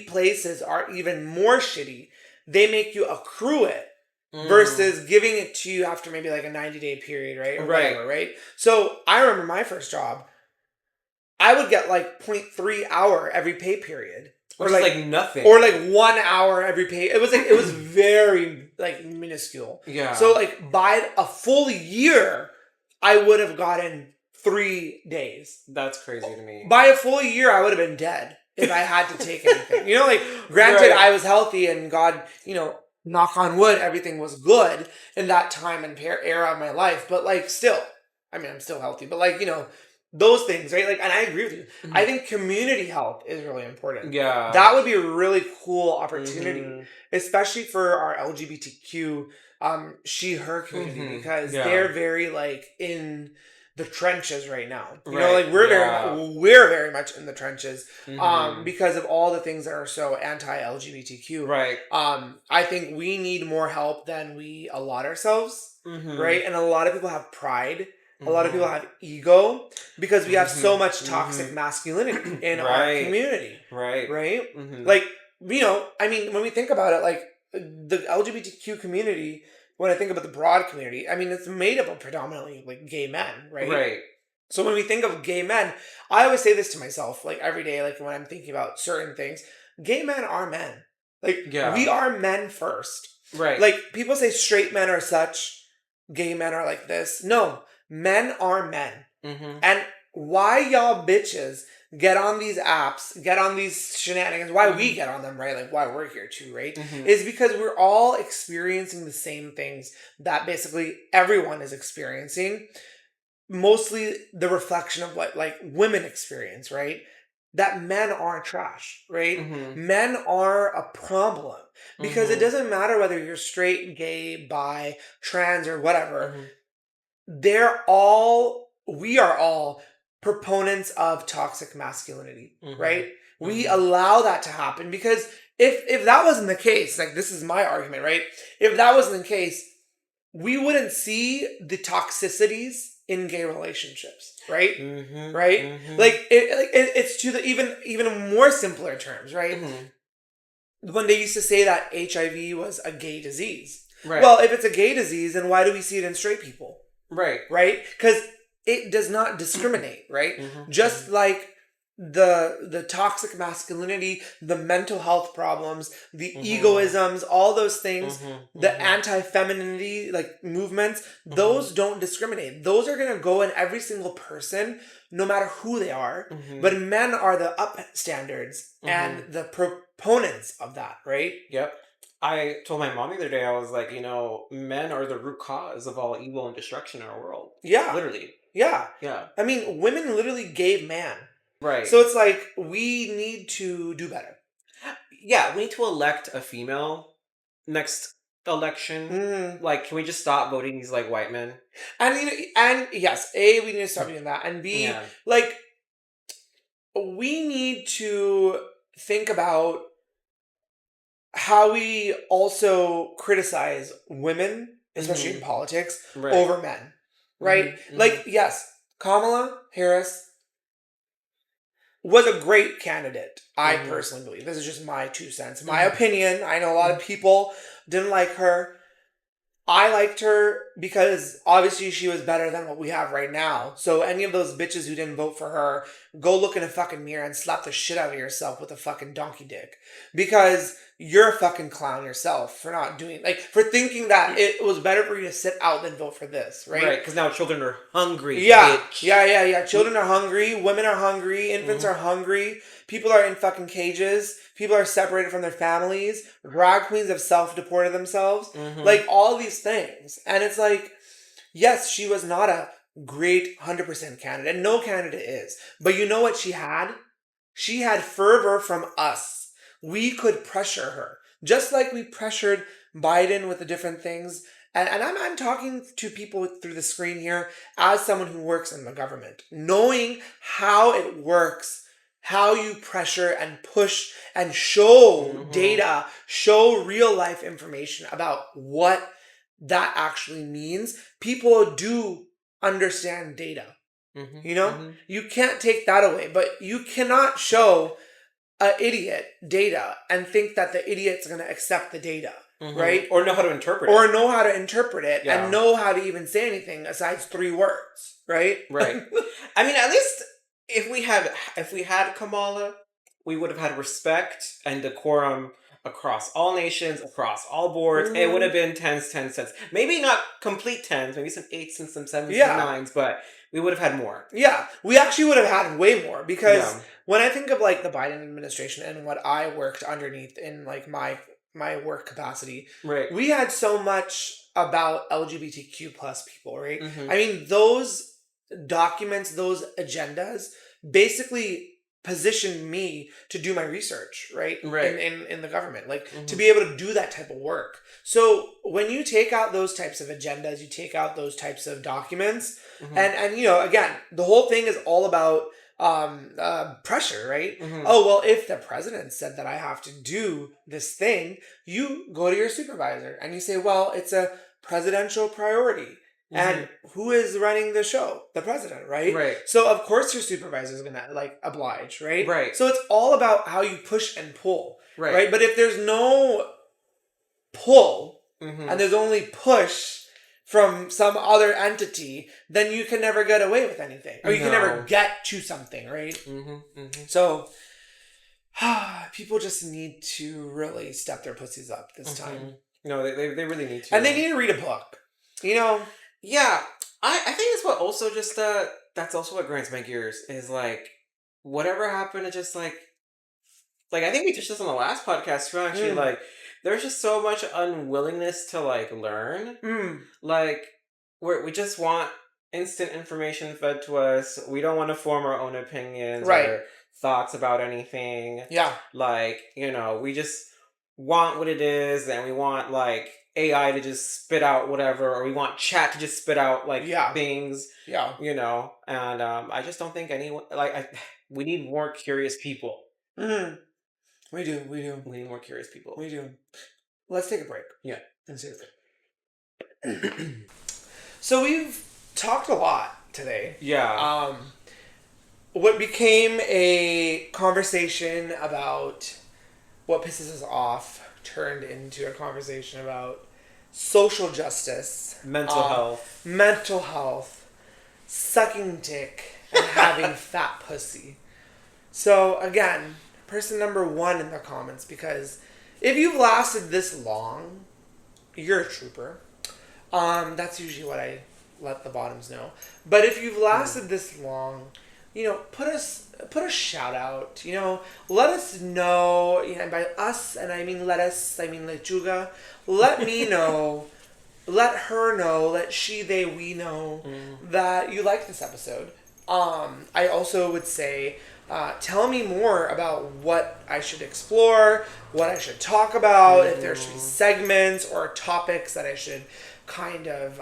places are even more shitty. They make you accrue it versus giving it to you after maybe like a 90-day period, right? Or whatever, right? So I remember my first job, I would get like 0.3 hour every pay period. Or like nothing. Or like 1 hour every pay. It was like, it was very like minuscule. Yeah. So like by a full year, I would have gotten 3 days. That's crazy to me. By a full year, I would have been dead if I had to take anything. Like granted, I was healthy and God, knock on wood, everything was good in that time and era of my life. But like still, I mean, I'm still healthy, but like, those things, right? Like, and I agree with you. I think community health is really important. Yeah. That would be a really cool opportunity, especially for our LGBTQ, she, her community, because they're very like in the trenches right now. Like we're very much in the trenches, because of all the things that are so anti-LGBTQ. Right. I think we need more help than we allot ourselves. Right. And a lot of people have pride. A lot of people have ego because we have so much toxic masculinity in our community. Right. Right. Like, I mean, when we think about it, like the LGBTQ community, when I think about the broad community, I mean, it's made up of predominantly like gay men. Right. Right. So when we think of gay men, I always say this to myself, like every day, like when I'm thinking about certain things, gay men are men. Like we are men first. Right. Like people say straight men are such, gay men are like this. No. Men are men. And why y'all bitches get on these apps, get on these shenanigans, why we get on them, right? Like why we're here too, right? Is because we're all experiencing the same things that basically everyone is experiencing. Mostly the reflection of what like women experience, right? That men are trash, right? Men are a problem. Because it doesn't matter whether you're straight, gay, bi, trans, or whatever. We are all proponents of toxic masculinity, right? We allow that to happen because if that wasn't the case, like this is my argument, right? If that wasn't the case, we wouldn't see the toxicities in gay relationships, right? Right? Like it's to the even more simpler terms, right? When they used to say that HIV was a gay disease. Right. Well, if it's a gay disease, then why do we see it in straight people? Right. Right? Because it does not discriminate, right? Just like the toxic masculinity, the mental health problems, the egoisms, all those things, the anti-femininity like movements, those don't discriminate. Those are going to go in every single person, no matter who they are. But men are the upstandards and the proponents of that, right? Yep. I told my mom the other day, I was like, men are the root cause of all evil and destruction in our world. Yeah. Literally. Yeah. Yeah. I mean, women literally gave man. Right. So it's like, we need to do better. Yeah, we need to elect a female next election. Like, can we just stop voting these, like, white men? And yes, A, we need to stop doing that. And B, like, we need to think about how we also criticize women especially in politics, Right. over men, right? Like, yes, Kamala Harris was a great candidate. I personally believe. This is just my 2 cents. My opinion. I know a lot of people didn't like her. I liked her because obviously she was better than what we have right now. So any of those bitches who didn't vote for her, go look in a fucking mirror and slap the shit out of yourself with a fucking donkey dick. Because you're a fucking clown yourself for not doing, like, for thinking that it was better for you to sit out than vote for this, right? Right, because now children are hungry, Yeah, bitch. yeah. Children are hungry, women are hungry, infants are hungry, people are in fucking cages, people are separated from their families, drag queens have self-deported themselves, like all these things. And it's like, yes, she was not a great 100% candidate. No candidate is. But you know what she had? She had fervor from us. We could pressure her. Just like we pressured Biden with the different things. And I'm talking to people through the screen here as someone who works in the government. Knowing how it works, how you pressure and push and show data, show real life information about what that actually means. People do understand data. You know? You can't take that away, but you cannot show an idiot data and think that the idiot's going to accept the data. Right? Or know how to interpret it. Or know how to interpret it and know how to even say anything aside 3 words. Right? Right. I mean, at least if we had Kamala, we would have had respect and decorum across all nations, across all boards. It would have been 10s, 10 cents. Maybe not complete 10s, maybe some 8s and some 7s and 9s, but we would have had more. Yeah, we actually would have had way more because when I think of like the Biden administration and what I worked underneath in like my work capacity, right, we had so much about LGBTQ plus people, right? I mean, those documents, those agendas basically positioned me to do my research, right? In the government, like to be able to do that type of work. So when you take out those types of agendas, you take out those types of documents, and you know, again, the whole thing is all about pressure, right? Oh, well, if the president said that I have to do this thing, you go to your supervisor and you say, well, it's a presidential priority. And who is running the show? The president, right? Right. So of course your supervisor is gonna like oblige, right? Right. So it's all about how you push and pull, right? Right? But if there's no pull and there's only push from some other entity, then you can never get away with anything, or you can never get to something, right? So people just need to really step their pussies up this time. No, they really need to, and they need to read a book. You know. Yeah, I think it's what also just that's also what grinds my gears is like whatever happened to just like I think we touched this on the last podcast too, actually. Like there's just so much unwillingness to like learn. Like we just want instant information fed to us. We don't want to form our own opinions or thoughts about anything. Yeah. Like, you know, we just want what it is, and we want like AI to just spit out whatever, or we want chat to just spit out like things. Yeah. You know, and I just don't think anyone we need more curious people. We do. We need more curious people. We do. Let's take a break. Yeah. Seriously. So we've talked a lot today. Yeah. What became a conversation about what pisses us off turned into a conversation about social justice, mental health, sucking dick, and having fat pussy. So again, person number 1 in the comments, because if you've lasted this long, you're a trooper. That's usually what I let the bottoms know. But if you've lasted this long, you know, put a shout out, you know, let us know, you know, and by us, and I mean let us, I mean Lechuga, let me know, let her know, let she, they, we know that you like this episode. I also would say, tell me more about what I should explore, what I should talk about, if there should be segments or topics that I should kind of,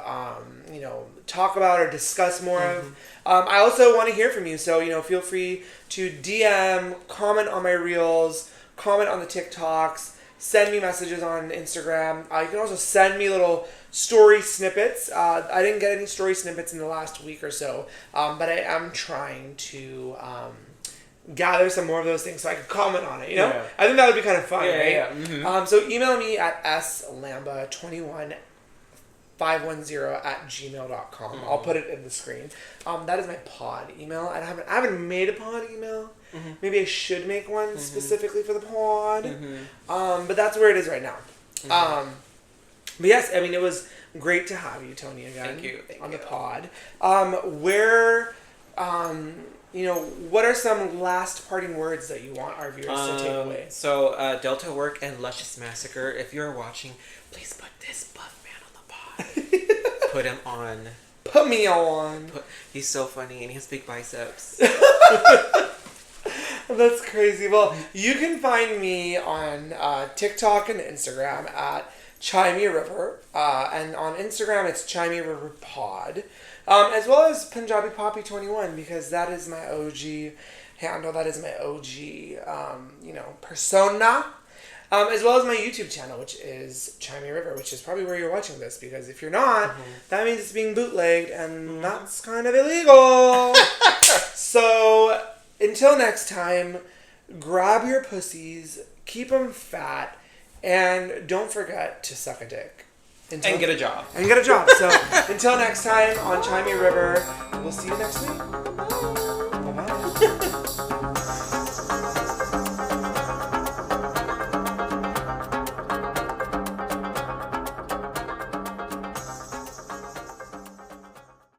you know, talk about or discuss more of. I also want to hear from you, so, you know, feel free to DM, comment on my reels, comment on the TikToks, send me messages on Instagram. You can also send me little story snippets. I didn't get any story snippets in the last week or so, but I am trying to gather some more of those things so I could comment on it, you know? Yeah. I think that would be kind of fun, right? Yeah. Mm-hmm. So email me at slamba21510@gmail.com. Mm-hmm. I'll put it in the screen. That is my pod email. I haven't made a pod email. Mm-hmm. Maybe I should make one specifically for the pod. Mm-hmm. But that's where it is right now. Mm-hmm. But yes, I mean, it was great to have you, Toni, again. Thank you. On the pod. What are some last parting words that you want our viewers to take away? So, Delta Work and Luscious Massacre, if you're watching, please put this buff man on the pod. Put him on. Put me on. He's so funny and he has big biceps. That's crazy. Well, you can find me on TikTok and Instagram at Chimey River. And on Instagram, it's Chimey River Pod. As well as Punjabi Poppy 21, because that is my OG handle. That is my OG, persona. As well as my YouTube channel, which is Chimey River, which is probably where you're watching this, because if you're not, that means it's being bootlegged, and that's kind of illegal. So, until next time, grab your pussies, keep them fat, and don't forget to suck a dick. And get a job. So, until next time on Chimey River, we'll see you next week. Bye-bye.